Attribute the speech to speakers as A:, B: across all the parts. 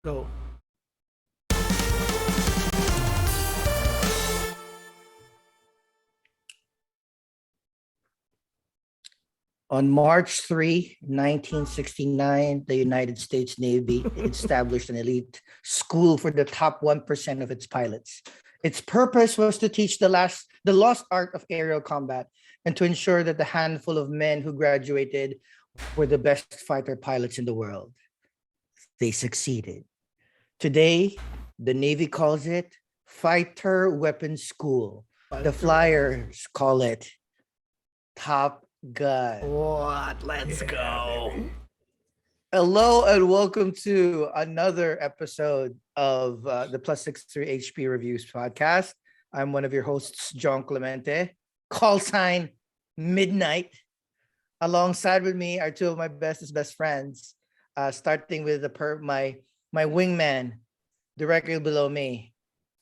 A: Go.
B: On March 3, 1969, the United States Navy established an elite school for the top 1% of its pilots. Its purpose was to teach the lost art of aerial combat and to ensure that the handful of men who graduated were the best fighter pilots in the world. They succeeded. Today, the Navy calls it Fighter Weapons School. The Flyers call it Top Gun.
A: What? Let's go.
B: Hello and welcome to another episode of the Plus 63 HP Reviews podcast. I'm one of your hosts, John Clemente, call sign Midnight. Alongside with me are two of my bestest best friends, starting with my wingman directly below me,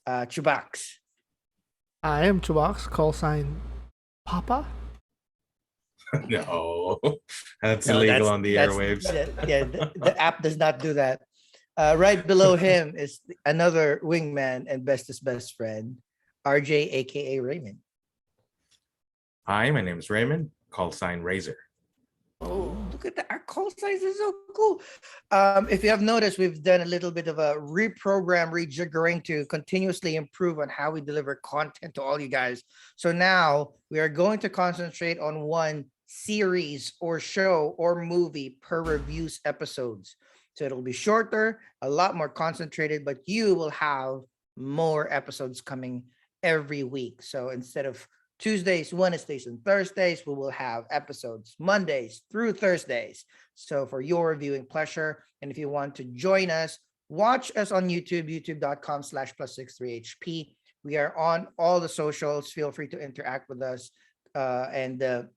B: CHUBAX.
A: I am CHUBAX, call sign Papa.
C: No, that's
B: No,
C: illegal on the airwaves.
B: The app does not do that. Right below him is another wingman and bestest best friend, RJ, aka Raymond.
C: Hi, my name is Raymond, call sign Razor.
B: Oh, look at that. Our call signs is so cool. If you have noticed, we've done a little bit of a rejiggering to continuously improve on how we deliver content to all you guys. So now we are going to concentrate on one series or show or movie per reviews episodes. So it'll be shorter, a lot more concentrated, but you will have more episodes coming every week. So instead of Tuesdays, Wednesdays, and Thursdays, we will have episodes Mondays through Thursdays. So for your viewing pleasure, and if you want to join us, watch us on YouTube, youtube.com/plus63hp. We are on all the socials. Feel free to interact with us and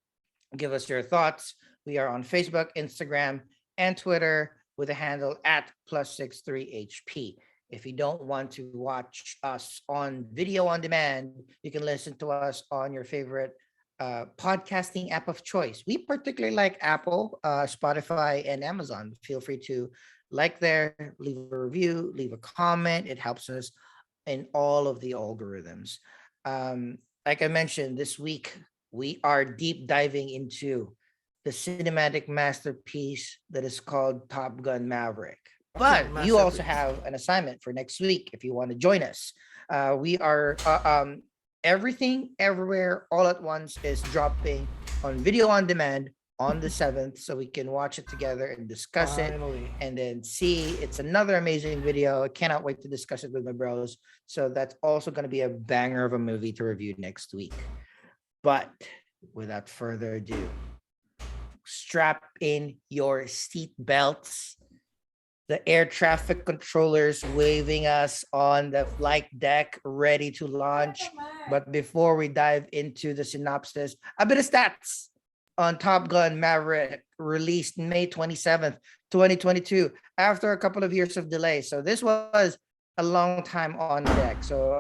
B: give us your thoughts. We are on Facebook, Instagram, and Twitter with the handle at @plus63hp. If you don't want to watch us on video on demand, you can listen to us on your favorite podcasting app of choice. We particularly like Apple, Spotify, and Amazon. Feel free to like there, leave a review, leave a comment. It helps us in all of the algorithms. Like I mentioned, this week, we are deep diving into the cinematic masterpiece that is called Top Gun Maverick. But you also have an assignment for next week if you want to join us. We are everything, everywhere, all at once is dropping on video on demand on the 7th, so we can watch it together and discuss it and then see. It's another amazing video. I cannot wait to discuss it with my bros. So that's also going to be a banger of a movie to review next week. But without further ado, strap in your seat belts. The air traffic controllers waving us on the flight deck, ready to launch. But before we dive into the synopsis, a bit of stats on Top Gun Maverick, released May 27th, 2022, after a couple of years of delay. So this was a long time on deck. So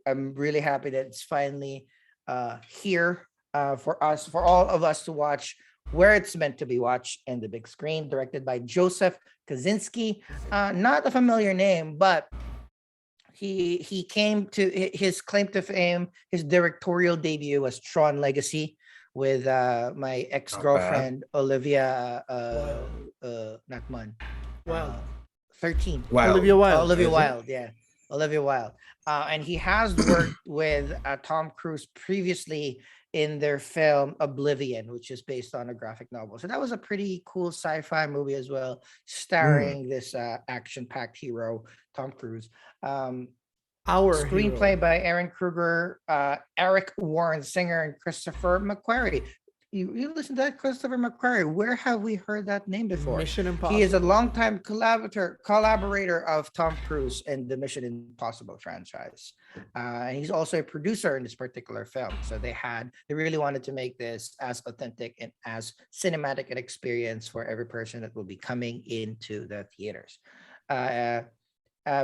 B: I'm really happy that it's finally here for all of us to watch where it's meant to be watched in the big screen. Directed by Joseph Kosinski, not a familiar name, but he came to his claim to fame. His directorial debut was Tron Legacy with my ex-girlfriend Olivia not Munn.
A: Wow.
B: 13.
C: Wow.
A: Olivia Wilde.
B: Olivia Wilde, yeah. Olivia Wilde. And he has worked with Tom Cruise previously in their film Oblivion, which is based on a graphic novel. So that was a pretty cool sci-fi movie as well, starring this action-packed hero, Tom Cruise.
A: Our
B: Screenplay
A: hero.
B: by Aaron Kruger, Eric Warren Singer, and Christopher McQuarrie. You listen to that, Christopher McQuarrie. Where have we heard that name before?
A: Mission Impossible.
B: He is a longtime collaborator of Tom Cruise and the Mission Impossible franchise. He's also a producer in this particular film. So they really wanted to make this as authentic and as cinematic an experience for every person that will be coming into the theaters.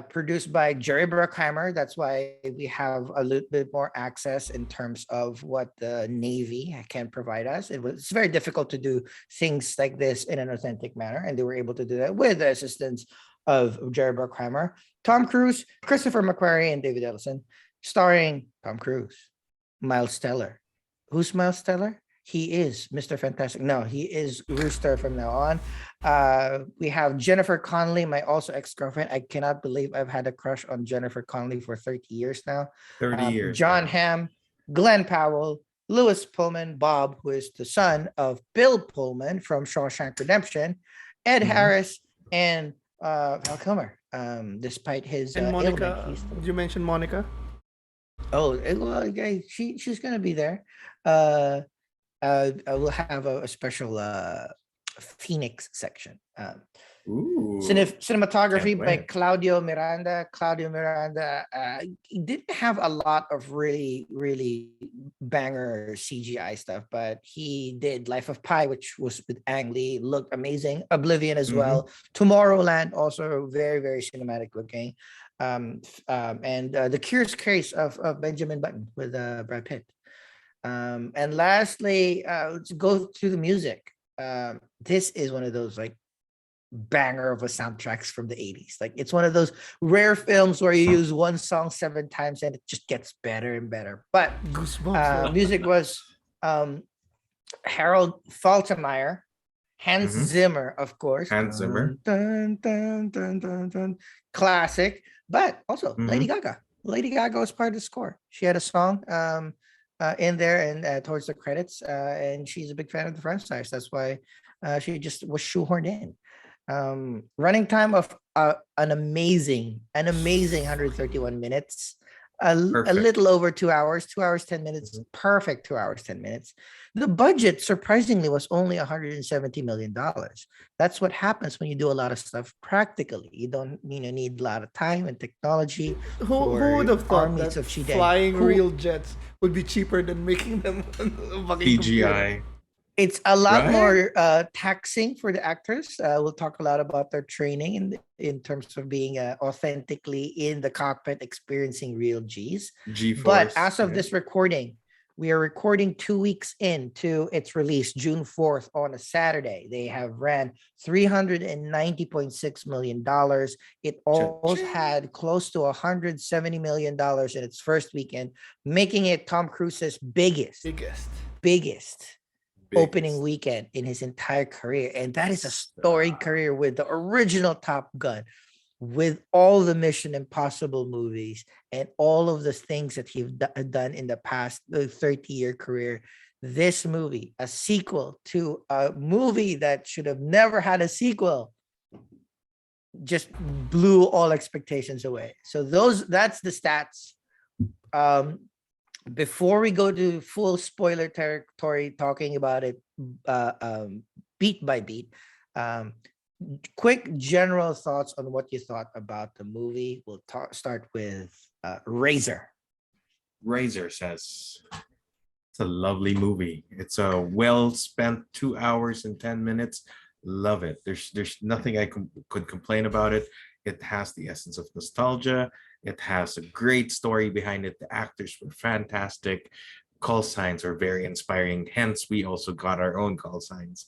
B: Produced by Jerry Bruckheimer. That's why we have a little bit more access in terms of what the Navy can provide us. It's very difficult to do things like this in an authentic manner, and they were able to do that with the assistance of Jerry Bruckheimer. Tom Cruise, Christopher McQuarrie, and David Ellison, starring Tom Cruise, Miles Teller. Who's Miles Teller? He is Mr. Fantastic. No, he is Rooster from now on. We have Jennifer Connelly, my also ex-girlfriend. I cannot believe I've had a crush on Jennifer Connelly for 30 years now.
C: 30 years.
B: John
C: now.
B: Hamm, Glenn Powell, Lewis Pullman, Bob, who is the son of Bill Pullman from Shawshank Redemption, Ed
C: Mhm.
B: Harris, and Val Kilmer. Despite his
A: And
B: ailment,
A: Monica,
B: he's still...
A: did you mention Monica?
B: Oh, well, okay, she's gonna be there. I will have a special Phoenix section.
C: Ooh.
B: Cinematography
C: Can't
B: by
C: wait.
B: Claudio Miranda. Claudio Miranda he didn't have a lot of really banger CGI stuff, but he did Life of Pi, which was with Ang Lee, looked amazing. Oblivion as well. Tomorrowland, also very cinematic looking. And The Curious Case of Benjamin Button with Brad Pitt. And lastly, let's go to the music. This is one of those like banger of a soundtracks from the 80s. Like it's one of those rare films where you use one song 7 times and it just gets better and better. But
A: Goosebumps.
B: music was Harold Faltermeyer, Hans
C: Mhm.
B: Zimmer, of course.
C: Hans Zimmer.
B: Dun, dun, dun, dun, dun. Classic, but also Lady Gaga. Lady Gaga was part of the score. She had a song in there and towards the credits, and she's a big fan of the franchise. That's why she just was shoehorned in. Running time of an amazing 131 minutes, a little over 2 hours, 2 hours 10 minutes, perfect 2 hours 10 minutes. The budget surprisingly was only $170 million. That's what happens when you do a lot of stuff practically. You don't need a lot of time and technology.
A: Who would have thought that flying real jets would be cheaper than making them
C: CGI?
B: It's a lot more taxing for the actors. We'll talk a lot about their training in terms of being authentically in the cockpit, experiencing real Gs.
C: G-force,
B: but as of this recording, we are recording 2 weeks into its release, June 4th on a Saturday. They have ran $390.6 million. It also had close to $170 million in its first weekend, making it Tom Cruise's biggest opening weekend in his entire career. And that is a storied career with the original Top Gun, with all the Mission Impossible movies and all of the things that he's done in the past 30-year career. This movie, a sequel to a movie that should have never had a sequel, just blew all expectations away. So that's the stats. Before we go to full spoiler territory, talking about it beat by beat, quick general thoughts on what you thought about the movie. We'll start with Razor.
C: Razor says it's a lovely movie. It's a well spent 2 hours and 10 minutes. Love it. There's nothing I could complain about it. It has the essence of nostalgia. It has a great story behind it. The actors were fantastic. Call signs are very inspiring. Hence, we also got our own call signs.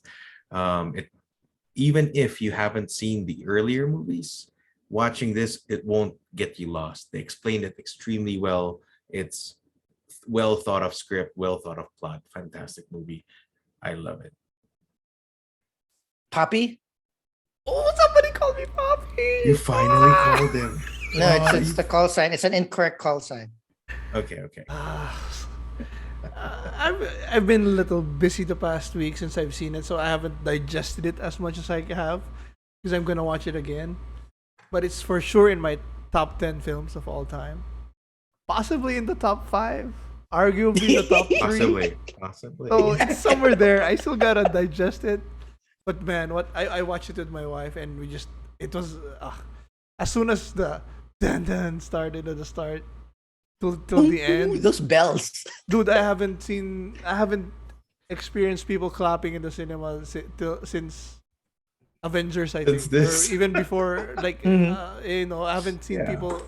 C: Even if you haven't seen the earlier movies, watching this, it won't get you lost. They explained it extremely well. It's well thought of script, well thought of plot. Fantastic movie. I love it.
B: Poppy?
A: Oh, somebody called me Poppy.
C: You finally called him.
B: No, it's the call sign. It's an incorrect call sign.
C: Okay.
A: I've been a little busy the past week since I've seen it, so I haven't digested it as much as I have, because I'm gonna watch it again. But it's for sure in my top 10 films of all time, possibly in the top 5, arguably the top 3.
C: Possibly.
A: So it's somewhere there. I still gotta digest it. But man, I watched it with my wife, and it was as soon as the dun started at the start till the end.
B: Those bells,
A: dude! I haven't experienced people clapping in the cinema since Avengers. I think, or even before. Like I haven't seen people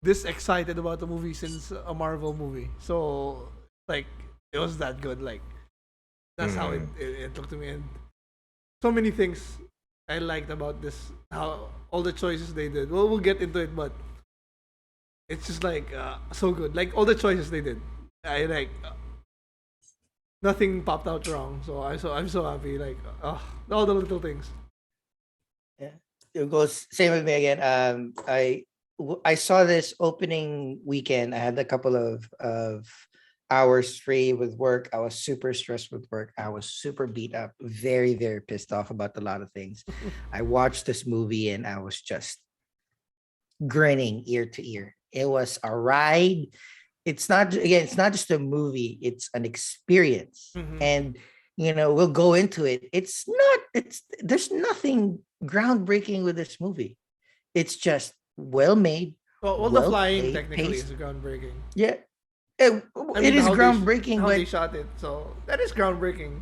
A: this excited about the movie since a Marvel movie. So like it was that good. Like that's how it looked to me. And so many things I liked about this. How all the choices they did. Well, we'll get into it, but it's just like so good. Like all the choices they did, I like nothing popped out wrong. So I'm so happy. Like all the little things.
B: Yeah, it goes same with me again. I saw this opening weekend. I had a couple of hours free with work. I was super stressed with work. I was super beat up, very, very pissed off about a lot of things. I watched this movie and I was just grinning ear to ear. It was a ride. It's not just a movie, it's an experience. And we'll go into it. There's nothing groundbreaking with this movie. It's just well made.
A: Well, the flying
B: played,
A: technically
B: paced.
A: is groundbreaking.
B: Yeah,
A: I mean,
B: it is
A: how
B: groundbreaking,
A: how
B: but
A: they shot it. So that is groundbreaking.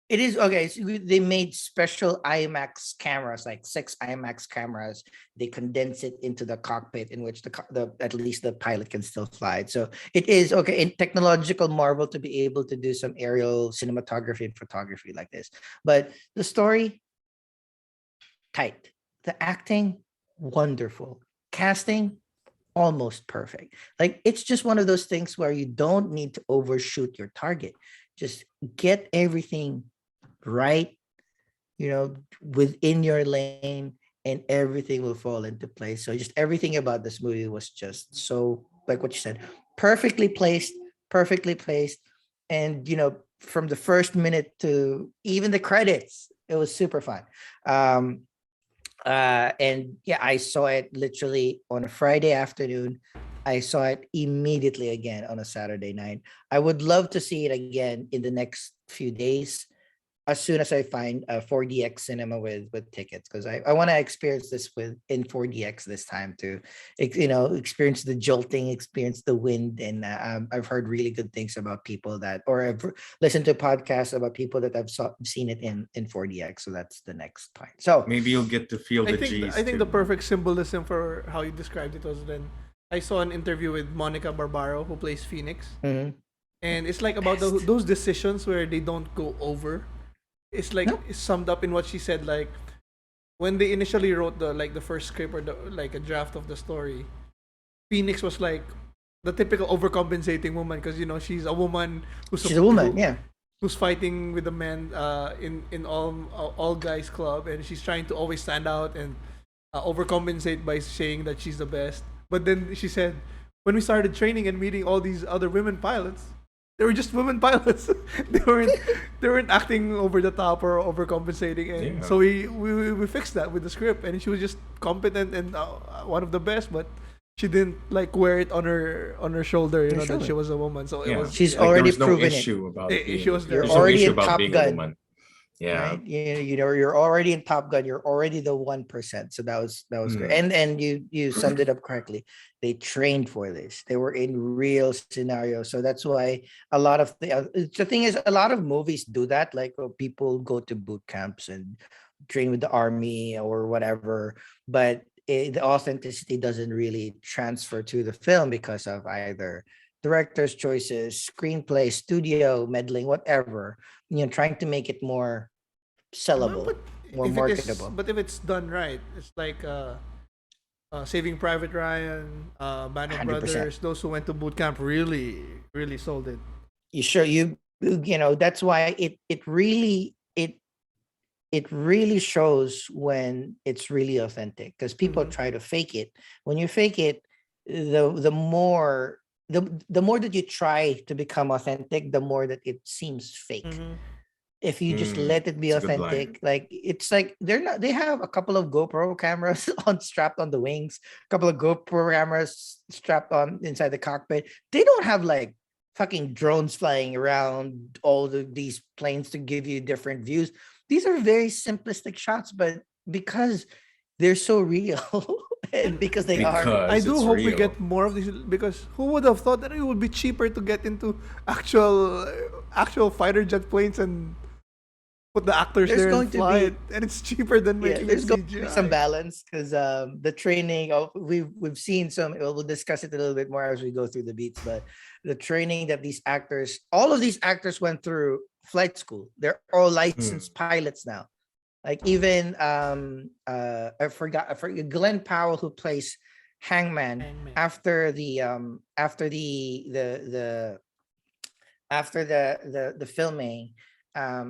B: it is okay. So they made special IMAX cameras, like 6 IMAX cameras. They condense it into the cockpit in which the at least the pilot can still fly. So it is okay in technological marvel to be able to do some aerial cinematography and photography like this. But the story, tight. The acting, wonderful. Casting, almost perfect. Like it's just one of those things where you don't need to overshoot your target. Just get everything right, within your lane, and everything will fall into place. So just everything about this movie was just so, like what you said, perfectly placed. And from the first minute to even the credits, it was super fun. And yeah, I saw it literally on a Friday afternoon. I saw it immediately again on a Saturday night. I would love to see it again in the next few days, as soon as I find a 4DX cinema with tickets, because I want to experience this in 4DX this time to experience the jolting, experience the wind. And I've heard really good things about people or I've listened to podcasts about people that have seen it in 4DX. So that's the next point. So
C: Maybe you'll get to feel the G's
A: I think
C: too.
A: the perfect symbolism for how you described it was when I saw an interview with Monica Barbaro, who plays Phoenix,
B: mhm.
A: and it's like about those decisions where they don't go over. It's like
B: No.
A: it's summed up in what she said. Like when they initially wrote the first script or like a draft of the story, Phoenix was like the typical overcompensating woman because she's a woman
B: She's a woman, yeah.
A: who's fighting with the men in all guys club, and she's trying to always stand out and overcompensate by saying that she's the best. But then she said, when we started training and meeting all these other women pilots, they were just women pilots. they weren't acting over the top or overcompensating, and
C: Yeah.
A: so we fixed that with the script, and she was just competent and one of the best, but she didn't like wear it on her shoulder, that
B: shoulder.
A: she was a woman. So it
C: Yeah.
A: was
B: She's
C: Like, there
B: already
C: was no
B: proven it.
C: issue about
A: She was there.
C: there's
B: You're
C: no
B: already
C: issue
B: in
C: about
B: Top
C: being a
B: Gun.
C: woman. Yeah.
B: Right, you're already in Top Gun. You're already the 1%. So that was great. And you summed it up correctly. They trained for this. They were in real scenarios. So that's why a lot of the thing is, a lot of movies do that. Like people go to boot camps and train with the army or whatever, but the authenticity doesn't really transfer to the film because of either director's choices, screenplay, studio meddling, whatever. Trying to make it more sellable,
A: But
B: more marketable.
A: if it's done right, it's like Saving Private Ryan, Band of
B: 100%.
A: Brothers. Those who went to boot camp really really sold it.
B: That's why it really shows when it's really authentic, because people try to fake it. When you fake it, the more that you try to become authentic, the more that it seems fake. If you just let it be
C: It's a good line.
B: authentic, like it's like they have a couple of GoPro cameras strapped on the wings, a couple of GoPro cameras strapped on inside the cockpit. They don't have like fucking drones flying around these planes to give you different views. These are very simplistic shots, but because they're so real and because they are.
A: I do
C: it's
A: hope we
C: real.
A: get more of these, because who would have thought that it would be cheaper to get into actual fighter jet planes and put the actors
B: There's
A: there
B: going
A: and
B: to
A: fly
B: be-
A: it, and it's cheaper than making
B: There's
A: it
B: going to be some
A: CGI.
B: balance, because the training we've seen some. We'll discuss it a little bit more as we go through the beats, but the training that all of these actors went through flight school. They're all licensed pilots now. Like even I forgot Glenn Powell, who plays Hangman,
A: Hangman.
B: after the filming,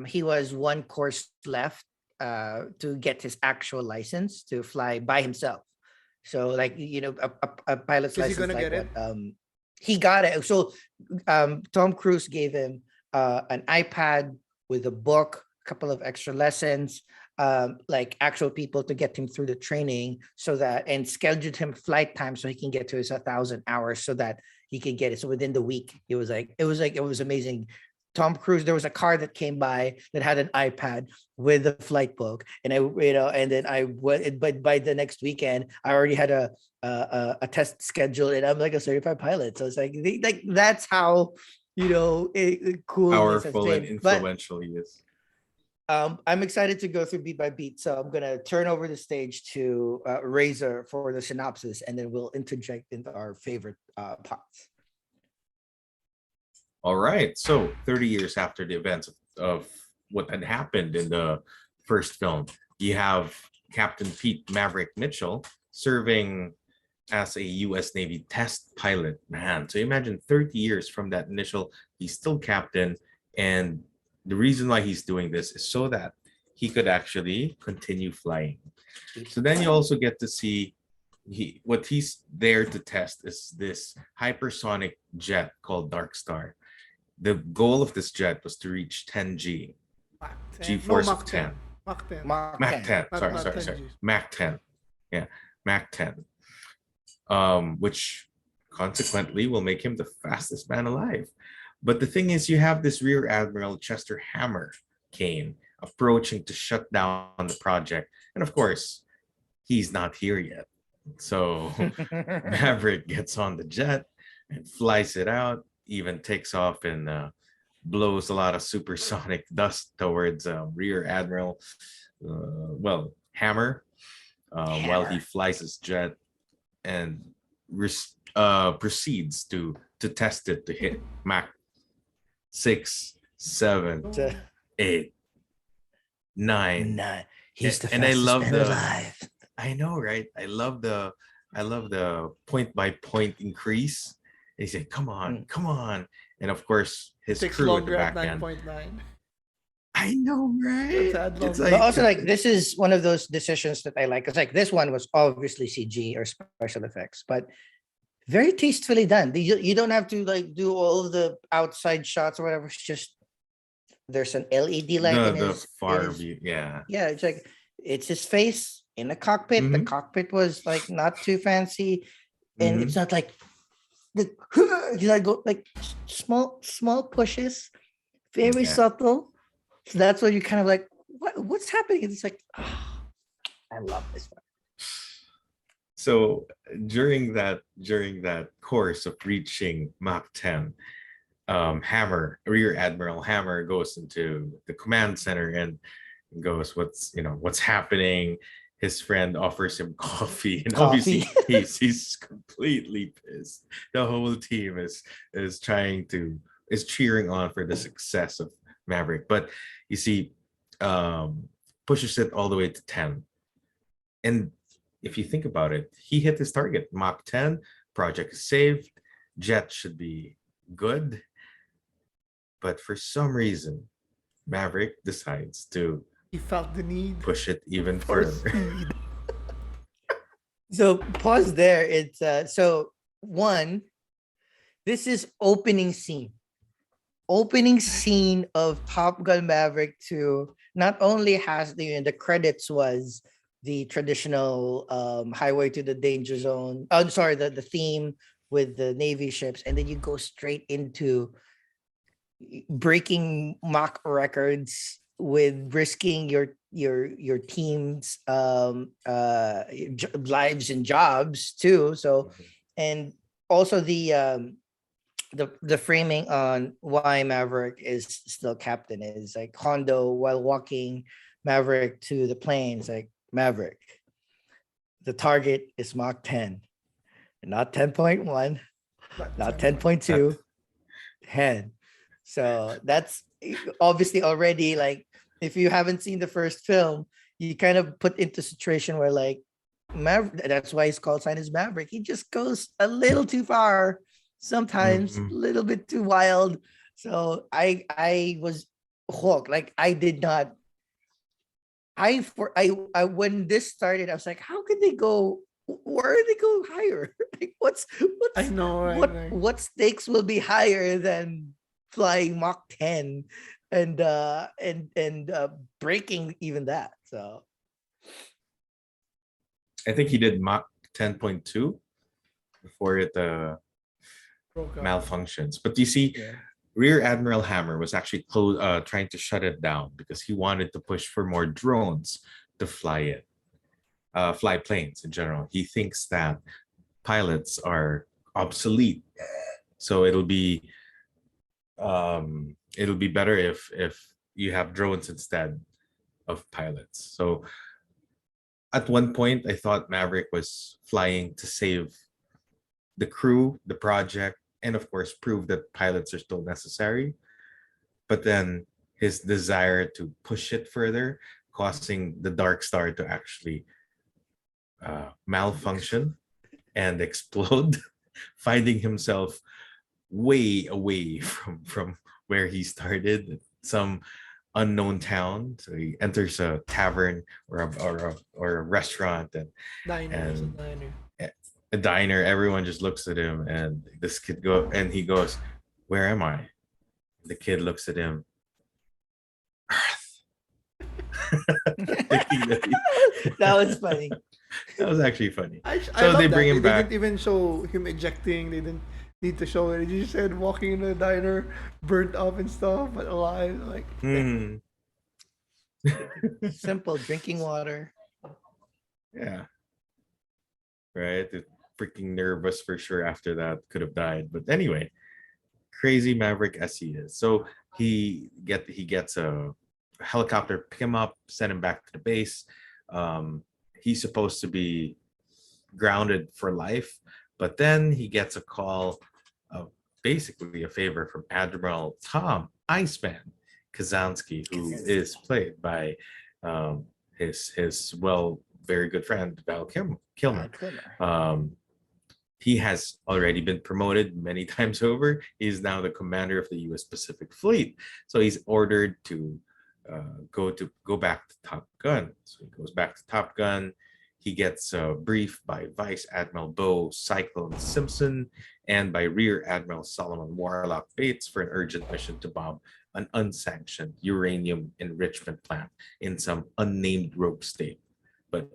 B: he was one course left to get his actual license to fly by himself. So like, a pilot's
A: Is he
B: license,
A: gonna
B: like
A: get
B: what,
A: it?
B: he got it. So Tom Cruise gave him an iPad with a book, a couple of extra lessons, like actual people to get him through the training, so that, and scheduled him flight time so he can get to his 1,000 hours, so that he could get it. So within the week, it was amazing. Tom Cruise, there was a car that came by that had an iPad with the flight book, and and then I went. But by the next weekend, I already had a test scheduled, and I'm like a certified pilot. So it's like that's how cool this has
C: Powerful and
B: been. But
C: influential he is.
B: I'm excited to go through beat by beat. So I'm gonna turn over the stage to Razor for the synopsis, and then we'll interject into our favorite parts.
C: All right. So 30 years after the events of what had happened in the first film, you have Captain Pete Maverick Mitchell serving as a US Navy test pilot. Man, so imagine 30 years from that initial, he's still captain. And the reason why he's doing this is so that he could actually continue flying. So then you also get to see what he's there to test is this hypersonic jet called Dark Star. The goal of this jet was to reach 10G,
A: Mach 10.
C: G-force
A: No,
C: of
A: Mach
C: 10.
A: 10. Mach 10.
B: Mach
C: Mach
B: 10.
C: 10.
A: Not-
C: Sorry,
A: not
C: sorry,
A: 10
C: sorry.
A: Gs.
C: Mach 10. Yeah, Mach 10. Which consequently will make him the fastest man alive. But the thing is, you have this Rear Admiral Chester Hammer Kane approaching to shut down the project. And of course, he's not here yet. So Maverick gets on the jet and flies it out, even takes off and blows a lot of supersonic dust towards Rear Admiral, Hammer, while he
B: Hammer.
C: flies his jet and proceeds to test it to hit Mach 6, 7,
B: So,
C: 8, 9.
B: nah, he's the
C: And I
B: fastest
C: love
B: man
C: the
B: alive.
C: I know, right? I love the point by point increase. He said, "Come on, come on!" And of course, his
A: Takes
C: crew at the
A: longer at
C: back end.
A: 9.9.
C: I know, right?
A: That's
C: It's
A: longer.
B: But also, like, this is one of those decisions that I like. It's like this one was obviously CG or special effects, but very tastefully done. You don't have to like do all of the outside shots or whatever. It's just there's an LED light in
C: the
B: his
C: far view, yeah.
B: yeah. It's like it's his face in a cockpit. The
C: Mhm.
B: cockpit was like not too fancy, and
C: Mhm.
B: it's not like the go like small pushes, very
C: Yeah.
B: subtle. So that's what you kind of like. What's happening? It's like, I love this one.
C: So during that course of reaching Mach 10, Rear Admiral Hammer goes into the command center and goes, what's happening? His friend offers him coffee, and obviously
B: Coffee.
C: he's completely pissed. The whole team is cheering on for the success of Maverick, but you see, pushes it all the way to 10. And if you think about it, he hit his target. Mach 10, project is saved, jet should be good. But for some reason, Maverick decides to
A: He felt the need
C: push it even
A: for
C: further.
A: speed.
B: So pause there. It's so one. This is opening scene. Opening scene of Top Gun Maverick 2 not only has the credits was the traditional highway to the danger zone. I'm sorry, the theme with the Navy ships, and then you go straight into breaking Mach records with risking your team's lives and jobs too. So, and also the framing on why Maverick is still captain is like Hondo, while walking Maverick to the planes, like, Maverick, the target is Mach 10, not 10.1, not 10.2, 10. So that's obviously already, like, if you haven't seen the first film, you kind of put into a situation where like Maverick, that's why his call sign is Maverick. He just goes a little too far, sometimes a little bit too wild. So I was hooked. Like I did not. I when this started, I was like, how could they go? Where do they go higher? Like what's
A: I know, right?
B: what stakes will be higher than flying Mach 10 and breaking even that. So
C: I think he did Mach 10.2 before it malfunctions. But you see, Rear Admiral Hammer was actually trying to shut it down because he wanted to push for more drones to fly it, fly planes in general. He thinks that pilots are obsolete, so it'll be better if you have drones instead of pilots. So at one point, I thought Maverick was flying to save the crew, the project, and of course, prove that pilots are still necessary. But then his desire to push it further, causing the Dark Star to actually malfunction and explode, finding himself way away from where he started, some unknown town. So he enters a tavern or a restaurant and a diner. Everyone just looks at him, and this kid he goes, "Where am I?" The kid looks at him, Earth.
B: That was funny.
C: That was actually funny.
A: So they bring him back. They didn't even show him ejecting. They didn't need to show it. You just said walking in a diner, burnt up and stuff, but alive. Like
B: simple drinking water.
C: Yeah. Right. Freaking nervous for sure after that, could have died. But anyway, crazy Maverick as he is. So he gets a helicopter, pick him up, send him back to the base. He's supposed to be grounded for life, but then he gets a call of basically a favor from Admiral Tom Iceman Kazansky, who is played by his very good friend Val Kilmer. He has already been promoted many times over. He's now the commander of the U.S. Pacific Fleet. So he's ordered to go back to Top Gun. So he goes back to Top Gun. He gets briefed by Vice Admiral Bo Cyclone Simpson and by Rear Admiral Solomon Warlock Bates for an urgent mission to bomb an unsanctioned uranium enrichment plant in some unnamed rogue state. But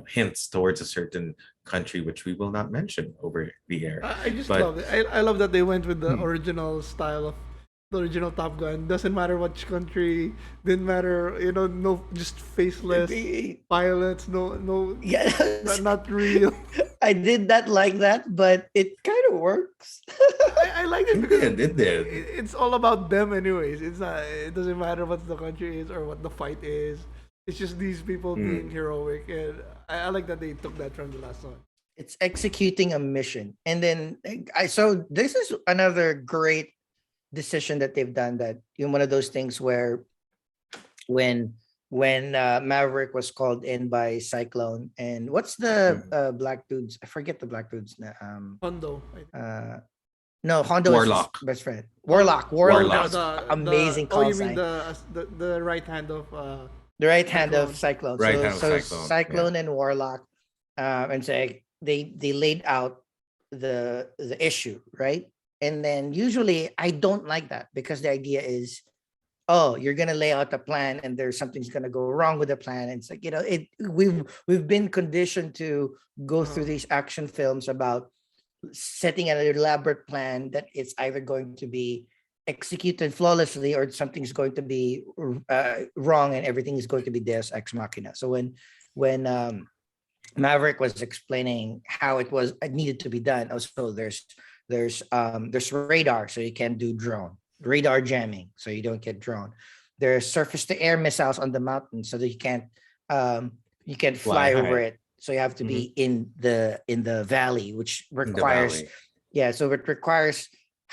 C: hints towards a certain country which we will not mention over the air.
A: I just love it. I love that they went with the original style of the original Top Gun. Doesn't matter which country, didn't matter, no, just faceless pilots, no,
B: yes,
A: not real.
B: I did not like that, but it kind of works.
A: I like it because
C: it did.
A: It's all about them anyways. It's not. It doesn't matter what the country is or what the fight is. It's just these people being heroic, and I like that they took that from the last one.
B: It's executing a mission, and then so this is another great decision that they've done. That one of those things where when Maverick was called in by Cyclone, and what's the black dudes? I forget the black dudes.
A: Hondo.
B: No, Hondo
C: Warlock.
B: is his best friend. Warlock. Amazing call sign.
A: You mean the right hand of
B: the right hand of Cyclone.
C: Right hand of
B: Cyclone. Cyclone and Warlock, and so they laid out the issue, right? And then usually I don't like that because the idea is, oh, you're gonna lay out a plan and there's something's gonna go wrong with the plan. And it's like, we've been conditioned to go through these action films about setting an elaborate plan that it's either going to be executed flawlessly or something's going to be wrong and everything is going to be Deus Ex Machina. So when Maverick was explaining how it needed to be done, also there's radar, so you can't do drone radar jamming, so you don't get drone. There's surface to air missiles on the mountain, so that you can't fly over it. So you have to be in the valley, which requires so it requires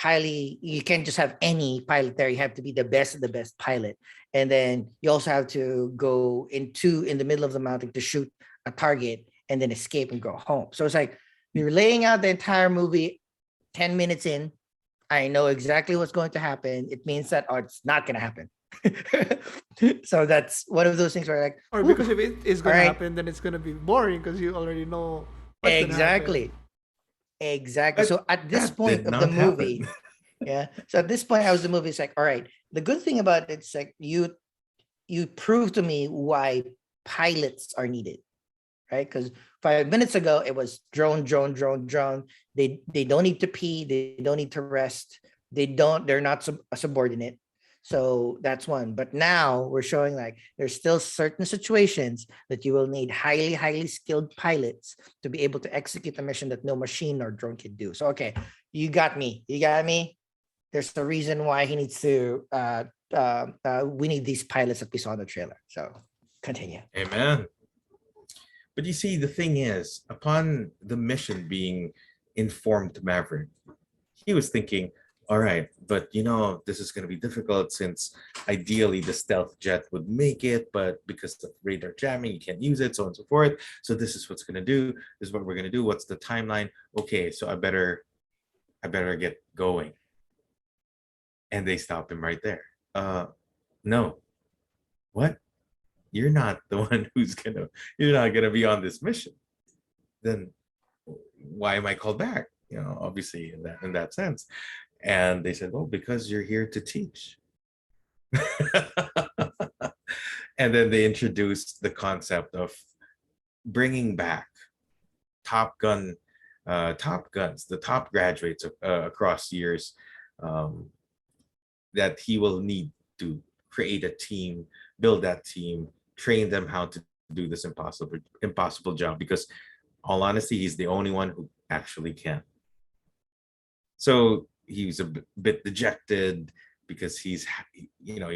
B: you can't just have any pilot there. You have to be the best of the best pilot. And then you also have to go in the middle of the mountain to shoot a target and then escape and go home. So it's like you're laying out the entire movie 10 minutes in. I know exactly what's going to happen. It means that it's not going to happen. So that's one of those things where like,
A: or because if it is going to happen, then it's going to be boring because you already know what's
B: exactly. Exactly. So at this point of the movie, yeah. So at this point, I was the movie. It's like, all right. The good thing about it's like you prove to me why pilots are needed, right? Because 5 minutes ago it was drone. They don't need to pee. They don't need to rest. They're not a subordinate. So that's one. But now we're showing like there's still certain situations that you will need highly skilled pilots to be able to execute a mission that no machine or drone can do. So, okay, you got me. There's a reason why he needs to, we need these pilots that we saw in the trailer. So continue.
C: Amen. But you see, the thing is, upon the mission being informed to Maverick, he was thinking, all right, but this is going to be difficult since ideally the stealth jet would make it, but because of radar jamming, you can't use it, so on and so forth. So this is what's going to do. This is what we're going to do. What's the timeline? Okay, so I better get going. And they stop him right there. No. What? You're not the one you're not gonna be on this mission. Then why am I called back? Obviously in that sense. And they said, well, because you're here to teach. And then they introduced the concept of bringing back Top Guns, the top graduates across years, that he will need to create a team, build that team, train them how to do this impossible job, because all honesty, he's the only one who actually can. So he was a bit dejected because he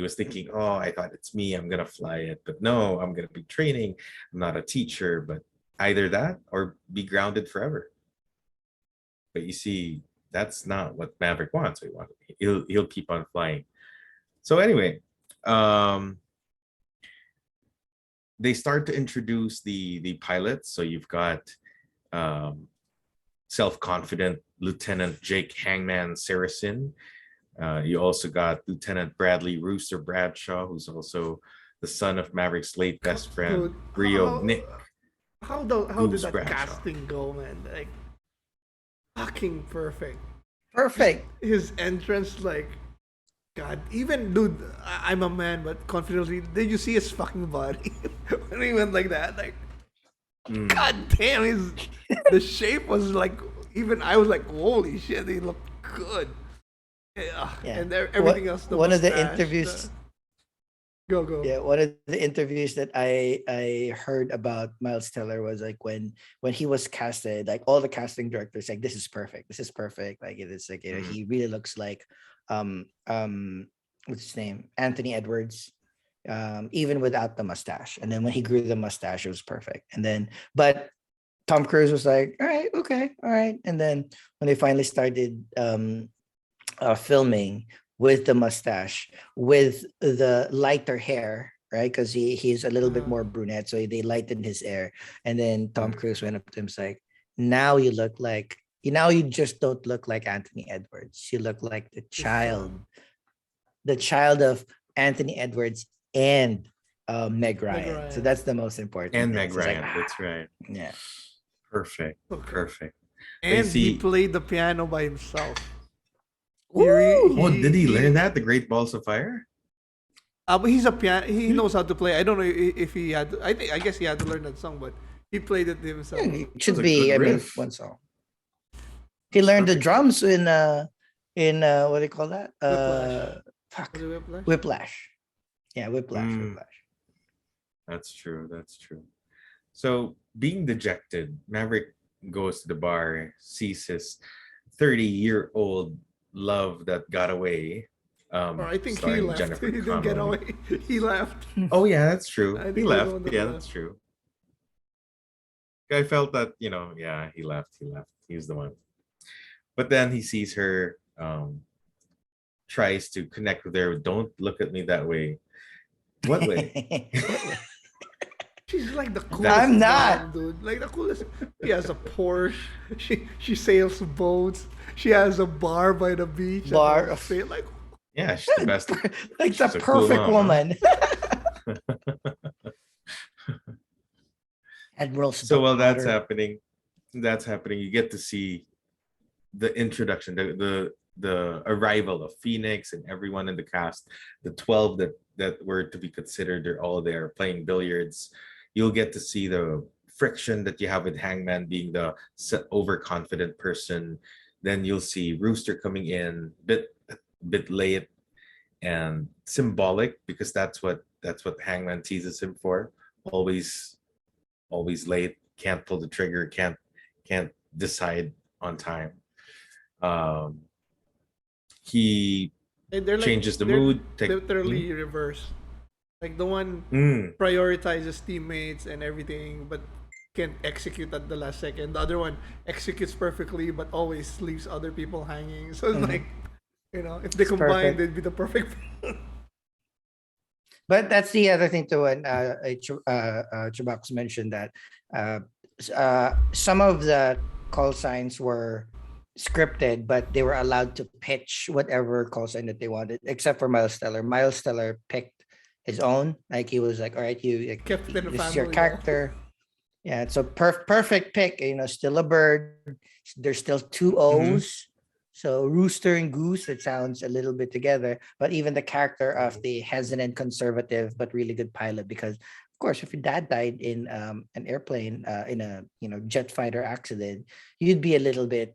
C: was thinking, oh, I thought it's me, I'm gonna fly it, but no, I'm gonna be training, I'm not a teacher. But either that or be grounded forever. But you see, that's not what Maverick wants. He'll keep on flying. So anyway, they start to introduce the pilots. So you've got self-confident Lieutenant Jake Hangman Saracen. You also got Lieutenant Bradley Rooster Bradshaw, who's also the son of Maverick's late best friend, Rio Nick.
A: How did that casting go, man? Like, fucking perfect. His entrance, like, God, even dude, I'm a man, but confidently, did you see his fucking body when he went like that? Like, God damn, the shape was like, even I was like, holy shit, he looked good. Yeah. And everything else.
B: One of the interviews.
A: Go.
B: Yeah, one of the interviews that I heard about Miles Teller was like when he was casted, like all the casting directors like, this is perfect. Like it is like he really looks like what's his name, Anthony Edwards, even without the mustache. And then when he grew the mustache, it was perfect. And then but Tom Cruise was like, all right. And then when they finally started filming with the mustache, with the lighter hair, right? Because he's a little bit more brunette, so they lightened his hair. And then Tom Cruise went up to him, like, now you just don't look like Anthony Edwards. You look like the child of Anthony Edwards and Meg Ryan. So that's the most important.
C: And Meg Ryan, that's right.
B: Yeah.
C: Perfect.
A: And he played the piano by himself.
C: Did he learn that? The Great Balls of Fire?
A: But he's a piano. He knows how to play. I don't know if he had. I guess he had to learn that song, but he played it himself.
B: Yeah, it should be. One song. He learned the drums in what do you call that? Whiplash. Yeah, Whiplash.
C: That's true. So being dejected, Maverick goes to the bar, sees his 30-year-old love that got away.
A: I think he left. Jennifer he didn't get away. He left.
C: Oh yeah, that's true. He left. Yeah, that's true. I felt that, he left. He was the one. But then he sees her tries to connect with her. Don't look at me that way. What way?
A: She's like the coolest
B: I'm not.
A: mom, dude. Like the coolest. She has a Porsche. She sails boats. She has a bar by the beach.
B: Bar.
A: Like,
C: Yeah, she's the best.
B: Like
C: She's
B: the
C: a cool
B: perfect
C: mom, huh?
B: woman. Admiral
C: So while that's
B: Stockwater.
C: happening, you get to see the introduction, the arrival of Phoenix and everyone in the cast, the 12 that were to be considered, they're all there playing billiards. You'll get to see the friction that you have with Hangman being the overconfident person. Then you'll see Rooster coming in bit late and symbolic, because that's what Hangman teases him for. Always late, can't pull the trigger, can't decide on time. Um, he
A: they're like
C: changes the
A: they're
C: mood.
A: literally reverse. Like the one prioritizes teammates and everything, but can't execute at the last second. The other one executes perfectly, but always leaves other people hanging. So it's like, if they
B: It's
A: combine,
B: perfect.
A: they'd be the perfect.
B: But that's the other thing too. When CHUBAX mentioned that some of the call signs were scripted, but they were allowed to pitch whatever call sign that they wanted, except for Miles Teller. Miles Teller picked his own. Like he was like, "All right, you
A: Kept it in the
B: this is your
A: family, though.
B: character." Yeah, it's a perfect pick. Still a bird. There's still two O's. So Rooster and Goose, it sounds a little bit together, but even the character of the hesitant conservative but really good pilot, because of course, if your dad died in an airplane in a jet fighter accident, you'd be a little bit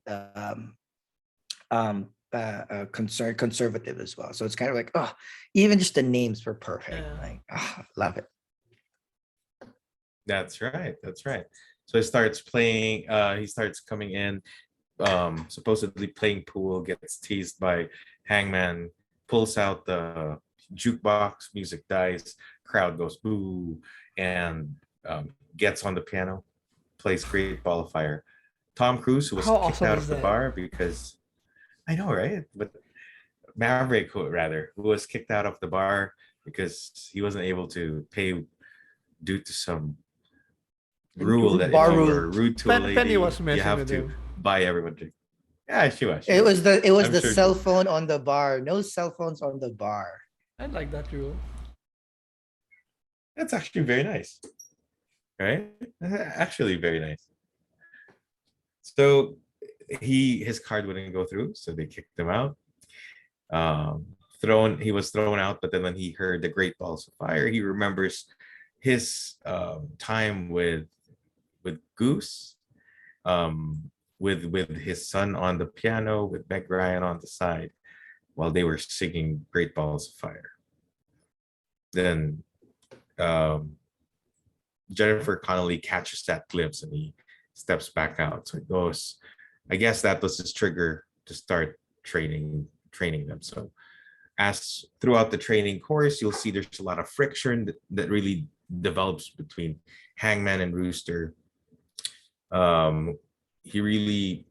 B: conservative as well. So it's kind of like, oh, even just the names were perfect.
A: Yeah.
B: Like, oh, love it.
C: That's right. That's right. So he starts playing. He starts coming in, supposedly playing pool. Gets teased by Hangman. Pulls out the jukebox. Music dies. Crowd goes boo, and gets on the piano. Plays Great Ball of Fire. Tom Cruise, who was
A: How
C: kicked
A: awesome
C: out
A: is
C: of the
A: that?
C: bar because I know, right? But Maverick, who was kicked out of the bar because he wasn't able to pay due to some rule that if
B: Bar
C: you
B: rule.
C: were rude to a
A: Penny
C: lady,
A: was
C: you
A: messing
C: have
A: with
C: to
A: him.
C: buy everyone drink. Yeah, she was.
B: It was the
C: I'm sure
B: cell phone on the bar. No cell phones on the bar.
A: I like that rule.
C: That's actually very nice, right? Actually, very nice. So his card wouldn't go through, so they kicked him out. He was thrown out, but then when he heard the Great Balls of Fire, he remembers his time with Goose, with his son on the piano, with Meg Ryan on the side, while they were singing Great Balls of Fire. Then Jennifer Connelly catches that glimpse and he steps back out. So he goes, I guess that was his trigger to start training them. So as throughout the training course, you'll see there's a lot of friction that really develops between Hangman and Rooster.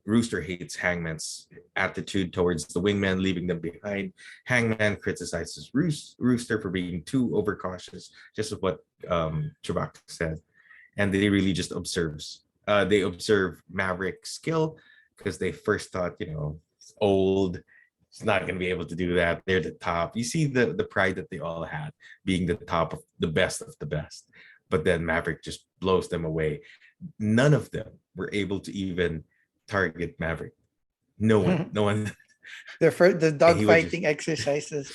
C: Rooster hates Hangman's attitude towards the wingman, leaving them behind. Hangman criticizes Rooster for being too overcautious, just what CHUBAX said. And they really just they observe Maverick's skill, because they first thought, it's old, it's not going to be able to do that. They're the top. You see the pride that they all had, being the top of the best. But then Maverick just blows them away. None of them were able to even target Maverick. No one.
B: The dogfighting exercises.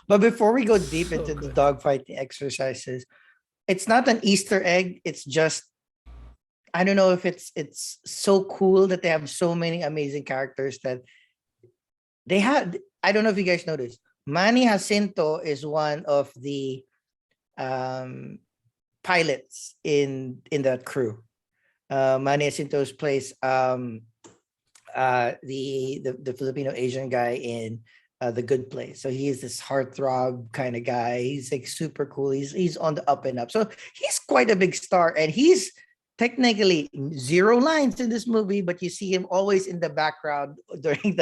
B: But before we go deep into the dogfighting exercises, it's not an Easter egg. It's just, I don't know if it's so cool that they have so many amazing characters that they had. I don't know if you guys noticed. Manny Jacinto is one of the pilots in that crew. Manny Jacinto's plays the Filipino Asian guy in The Good Place. So he is this heartthrob kind of guy. He's like super cool. He's on the up and up. So he's quite a big star, and he's technically zero lines in this movie, but you see him always in the background during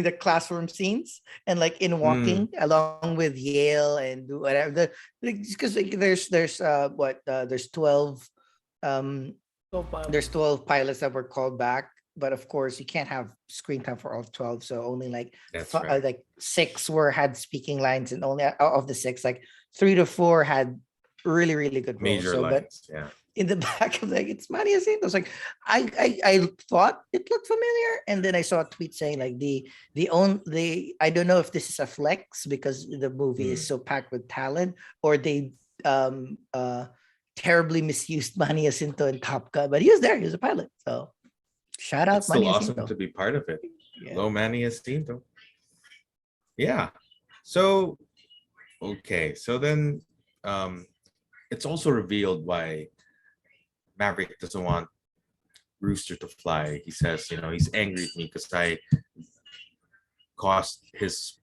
B: the classroom scenes and like in walking along with Yale and whatever. Because there's 12 there's 12 pilots that were called back, but of course you can't have screen time for all 12, so only like like 6 had speaking lines, and only of the 6, like 3 to 4 had really really good roles.
C: Major lines, yeah.
B: In the back of like, it's Manny Jacinto. I was like, I thought it looked familiar, and then I saw a tweet saying like I don't know if this is a flex because the movie is so packed with talent, or they terribly misused Manny Jacinto in Top Gun, but he was there. He was a pilot, so shout out.
C: It's still awesome to be part of it.
B: Yeah.
C: Hello, Manny Jacinto. Yeah. So okay, so then it's also revealed why Maverick doesn't want Rooster to fly. He says, he's angry at me because I caused his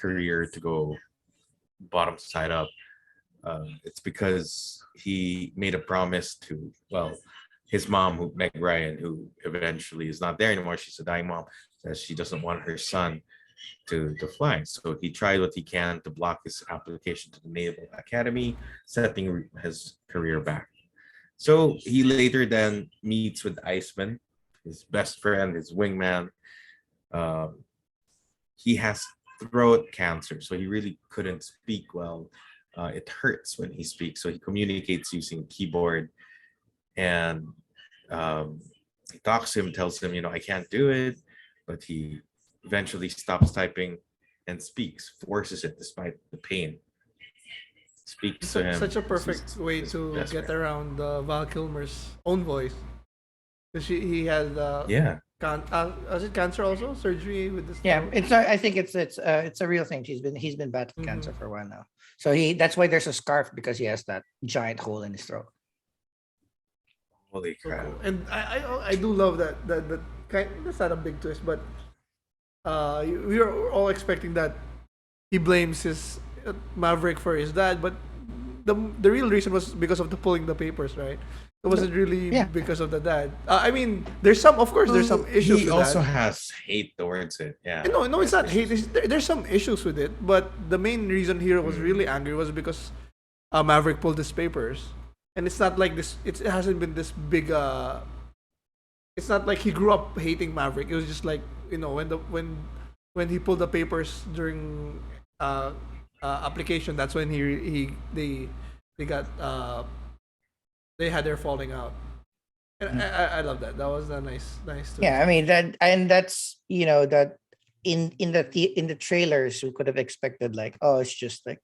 C: career to go bottom side up. It's because he made a promise to, his mom, Meg Ryan, who eventually is not there anymore. She's a dying mom, says she doesn't want her son to fly. So he tried what he can to block his application to the Naval Academy, setting his career back. So he later then meets with Iceman, his best friend, his wingman. He has throat cancer, so he really couldn't speak well. It hurts when he speaks, so he communicates using keyboard. And he talks to him, tells him, I can't do it, but he eventually stops typing and speaks, forces it despite the pain. Speaks to him.
A: Such a perfect way to get around Val Kilmer's own voice. He has is it cancer also? Surgery with this?
B: Yeah, I think it's a real thing. He's been battling cancer for a while now. So that's why there's a scarf, because he has that giant hole in his throat.
C: Holy crap!
A: Cool. And I do love that that's not a big twist, but we were all expecting that he blames his Maverick for his dad, but the real reason was because of the pulling the papers, right? It wasn't really because of the dad. I mean, there's some issues.
C: He also has hate towards it. Yeah.
A: No, it's not hate. There's some issues with it, but the main reason here was really angry was because Maverick pulled his papers, and it's not like this. It hasn't been this big. It's not like he grew up hating Maverick. It was just like when he pulled the papers during application. That's when they got. They had their falling out, and I love that. That was a nice.
B: Yeah, I mean that's that in the trailers we could have expected like, oh, it's just like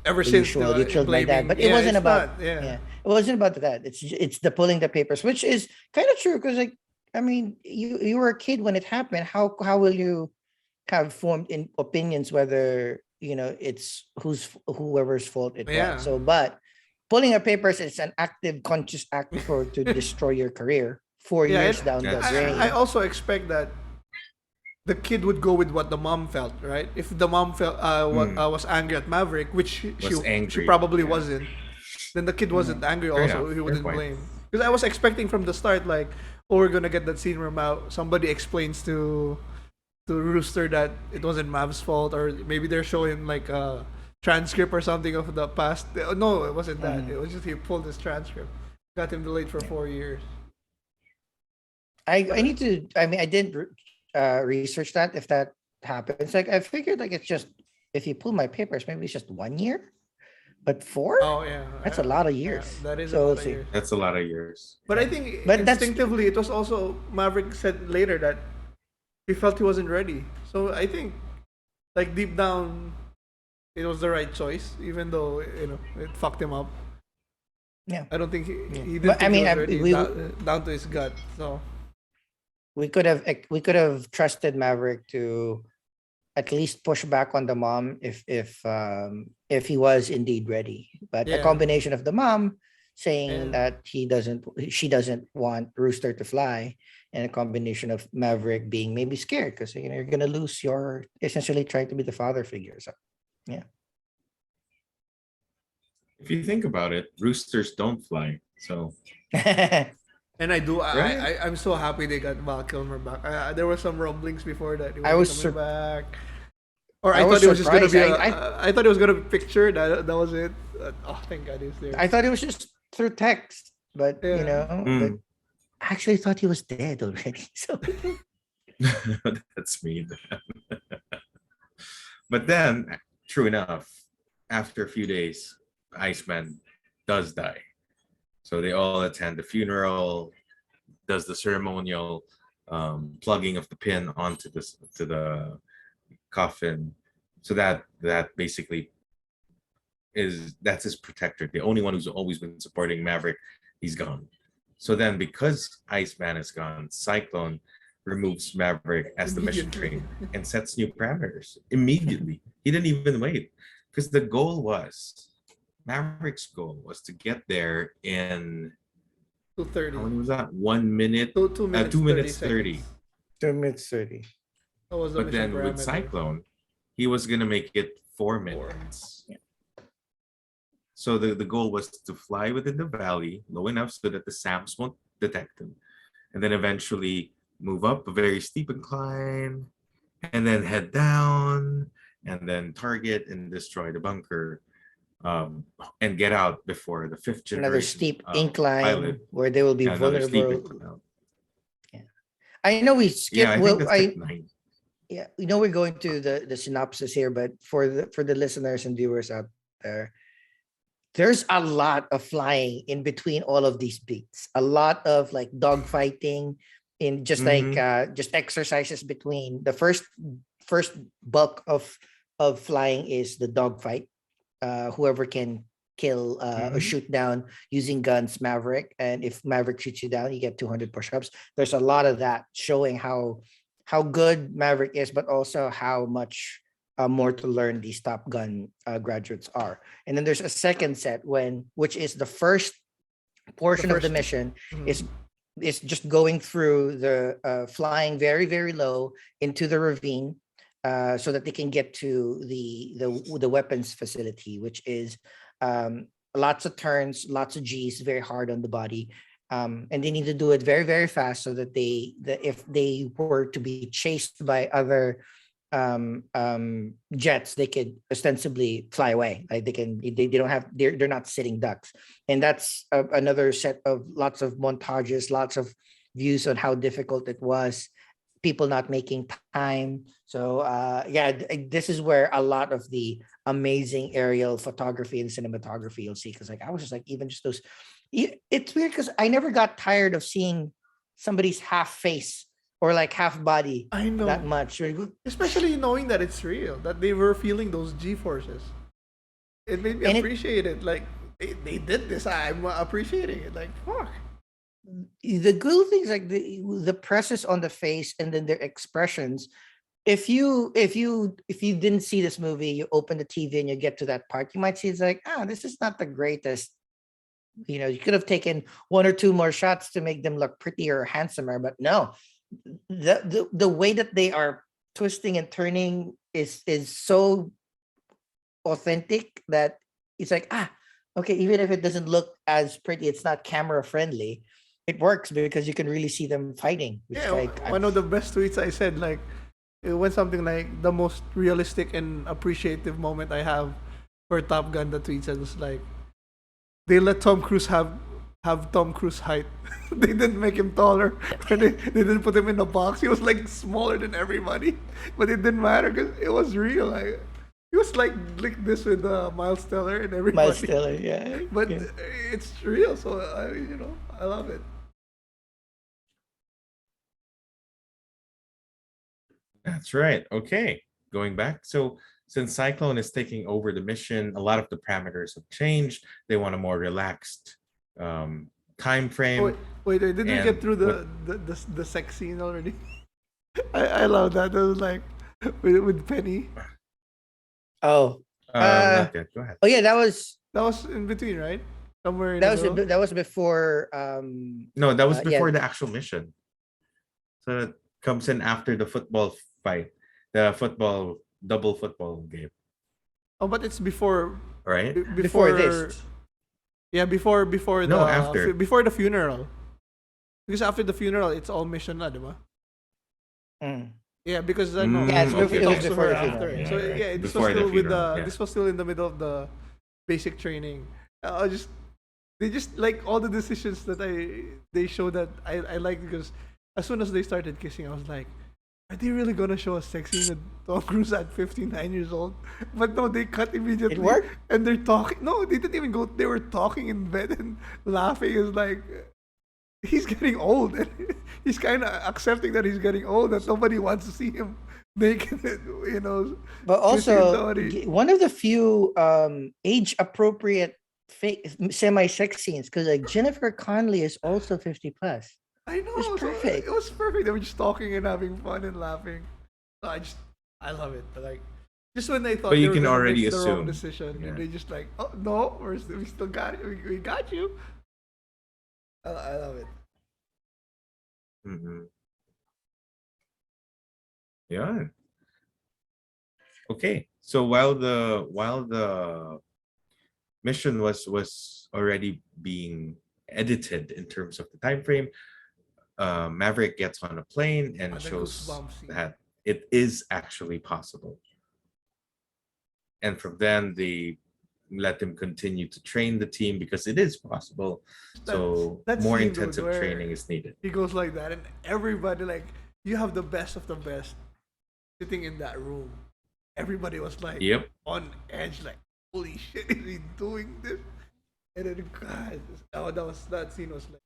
A: ever since
B: you killed my dad, but it wasn't about it wasn't about that. It's the pulling the papers, which is kind of true, because like, I mean, you were a kid when it happened. How will you have formed in opinions whether it's whoever's fault it was? So, but pulling of papers is an active, conscious act to destroy your career 4 years down the drain.
A: I also expect that the kid would go with what the mom felt, right? If the mom felt was angry at Maverick, which she probably wasn't, then the kid wasn't angry also. He wouldn't blame. Because I was expecting from the start, like, we're gonna get that scene where somebody explains to Rooster that it wasn't Mav's fault, or maybe they're showing like a transcript or something of the past. No, it wasn't that. It was just he pulled his transcript, got him delayed for 4 years.
B: I didn't research that if that happens. Like, I figured like it's just, if you pull my papers, maybe it's just 1 year, but 4.
A: Oh yeah,
B: that's a lot of years.
A: That is a lot of years.
C: That's a lot of years.
A: But I think instinctively it was also, Maverick said later that he felt he wasn't ready. So I think like deep down it was the right choice, even though it fucked him up.
B: Yeah,
A: I don't think he didn't. But, think he was ready, down to his gut. So
B: we could have trusted Maverick to at least push back on the mom if he was indeed ready. But a combination of the mom saying that she doesn't want Rooster to fly, and a combination of Maverick being maybe scared because you're gonna lose your, essentially trying to be the father figure. So
C: If you think about it, roosters don't fly. So
A: And I do.
C: Right.
A: I'm so happy they got Val Kilmer back. There were some rumblings before that he
B: I
A: wasn't
B: was
A: coming back, or
B: I
A: I
B: was
A: thought it was just gonna
B: surprised.
A: be a. I thought it was gonna be picture. That was it. Oh, thank God he's there.
B: I thought it was just through text, but
A: Yeah.
B: but I actually thought he was dead already. So
C: That's me. But then, true enough, after a few days, Iceman does die. So they all attend the funeral, does the ceremonial plugging of the pin onto this to the coffin. So that basically that's his protector, the only one who's always been supporting Maverick. He's gone. So then, because Iceman is gone, Cyclone removes Maverick as the mission train and sets new parameters immediately. He didn't even wait, because the goal was Maverick's goal was to get there in
A: 2:30.
C: how many was that? 1 minute,
A: 2 minutes.
C: 2 minutes
A: 30
C: 30.
A: seconds.
B: 2 minutes 30.
A: That was the
C: But
A: mission
C: then with
A: parameter.
C: Cyclone, he was gonna make it 4 minutes.
B: Yeah.
C: So the goal was to fly within the valley low enough so that the SAMs won't detect him, and then eventually move up a very steep incline, and then head down, and then target and destroy the bunker, and get out before the fifth generation
B: Another steep incline
C: pilot.
B: where they will be
C: Yeah, another steep
B: vulnerable.
C: incline.
B: I know we
C: Yeah,
B: skipped.
C: I think
B: Well,
C: that's like 9.
B: yeah, we know we're going to the synopsis here, but for the listeners and viewers out there, there's a lot of flying in between all of these beats. A lot of like dog fighting in just like just exercises between the first bulk of flying is the dog fight. Whoever can kill or shoot down using guns Maverick, and if Maverick shoots you down, you get 200 push-ups. There's a lot of that showing how good Maverick is, but also how much more to learn these Top Gun graduates are. And then there's a second set which is the first portion of the
A: first-
B: mission
A: Mhm.
B: is just going through the flying very very low into the ravine, so that they can get to the weapons facility, which is lots of turns, lots of G's, very hard on the body. And they need to do it very, very fast so that if they were to be chased by other jets, they could ostensibly fly away. Like they don't have, they're not sitting ducks. And that's another set of lots of montages, lots of views on how difficult it was, people not making time. So this is where a lot of the amazing aerial photography and cinematography you'll see. Because like I was just like, even just those, it's weird because I never got tired of seeing somebody's half face or like half body
A: I know
B: that much.
A: especially knowing that it's real, that they were feeling those G forces. It made me
B: And
A: appreciate it. Like they did this. I'm appreciating it. Like fuck.
B: The cool things like the presses on the face and then their expressions. If you didn't see this movie, you open the TV and you get to that part, you might see it's like, this is not the greatest. You could have taken one or two more shots to make them look prettier or handsomer, but no, the way that they are twisting and turning is so authentic that it's like, okay, even if it doesn't look as pretty, it's not camera friendly, it works because you can really see them fighting.
A: Yeah, one of the best tweets I said, like, it went something like, the most realistic and appreciative moment I have for Top Gun. The tweet said was like, they let Tom Cruise have Tom Cruise height. They didn't make him taller. They didn't put him in a box. He was like smaller than everybody, but it didn't matter because it was real. Like, he was like this with Miles Teller and everybody.
B: Miles Teller, yeah.
A: But
B: yeah.
A: it's real, so I love it.
C: That's right. Okay, going back. So since Cyclone is taking over the mission, a lot of the parameters have changed. They want a more relaxed time frame.
A: Wait, did we
C: And
A: get through the sex scene already? I love that. That was like with Penny.
B: Oh,
C: Not yet. Go ahead.
B: oh yeah, that was
A: in between, right? Somewhere in the middle.
B: that was before.
C: No, that was
B: yeah.
C: before the actual mission. So it comes in after the football fight, the double football game,
A: Oh, but it's before,
C: right?
B: Before this.
A: Yeah, before
C: No, after.
A: before the funeral. Because after the funeral, it's all mission na, diba?
B: Mm.
A: Yeah, because no,
B: Yeah, it's
C: okay,
B: it was
A: talks to
B: before
A: her
B: the
A: after.
B: funeral.
C: Yeah,
A: So
C: right.
A: yeah, this was
C: Before the
A: still with
C: funeral,
A: the
C: yeah.
A: this was still in the middle of the basic training. I just they just like all the decisions that they show that I like because as soon as they started kissing, I was like, are they really gonna show a sex scene with Tom Cruise at 59 years old? But no, they cut immediately.
B: It worked?
A: And they're talking. No, they didn't even go. They were talking in bed and laughing. It's like he's getting old, and he's kind of accepting that he's getting old. That nobody wants to see him naked. You know.
B: But
A: kissing
B: also
A: somebody.
B: one of the few age appropriate semi sex scenes because like Jennifer Connelly is also 50 plus.
A: I know.
B: It's
A: so
B: perfect.
A: it was perfect. They were just talking and having fun and laughing. So I love it. Like, just when they thought
C: But
A: they
C: you
A: were
C: can
A: gonna
C: already
A: make the wrong
C: assume.
A: decision,
C: Yeah.
A: and they just like, oh no, we still got it. We got you. I love it.
C: Mhm. Yeah. Okay. So while the mission was already being edited in terms of the time frame, Maverick gets on a plane and
A: The
C: shows
A: goosebumps scene.
C: that it is actually possible. And from then they let him continue to train the team because it is possible. So
A: That
C: more
A: scene, dude,
C: intensive
A: where
C: training is needed.
A: He goes like that, and everybody like you have the best of the best sitting in that room. Everybody was like
C: Yep.
A: on edge, like holy shit, is he doing this? And then God, that scene was like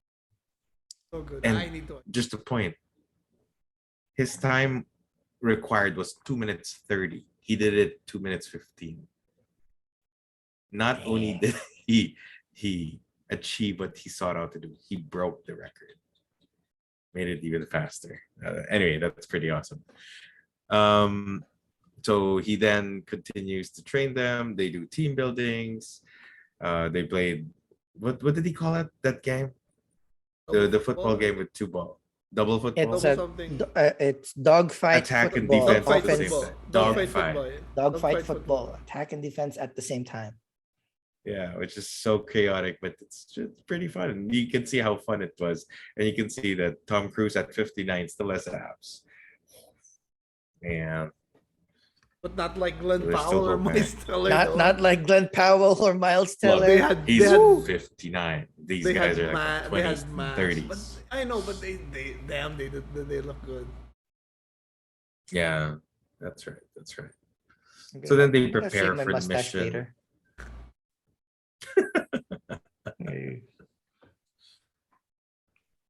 A: so good.
C: And
A: I need to.
C: just a point, his time required was 2 minutes 30. He did it 2 minutes 15. Not only did he achieve what he sought out to do, he broke the record, made it even faster. Anyway, that's pretty awesome. So he then continues to train them. They do team buildings. They played what did he call it, that game? The football game with two ball, double football.
B: It's
A: Double something.
B: it's dogfight
C: Attack and
B: football,
C: defense
A: Dogfight
C: at the same
B: offense,
C: time.
A: Dogfight
C: Dogfight.
A: football.
B: dogfight football, attack and defense at the same time.
C: Yeah, which is so chaotic, but it's just pretty fun. And you can see how fun it was. And you can see that Tom Cruise at 59 still has abs. And
A: But not like Glenn
C: They're still
A: Powell or
C: okay.
A: Miles Teller.
B: Not
A: though.
B: not like Glenn Powell or Miles
C: Well,
B: Teller.
A: They had
C: he's
A: they had
C: 59. These
A: they
C: guys
A: had
C: are like
A: they
C: 20s,
A: had masks,
C: 30s.
A: but I know, but they look good.
C: Yeah, that's right. That's right. So then they
B: I'm gonna shave
C: prepare
B: my
C: for the
B: mustache
C: mission.
B: later.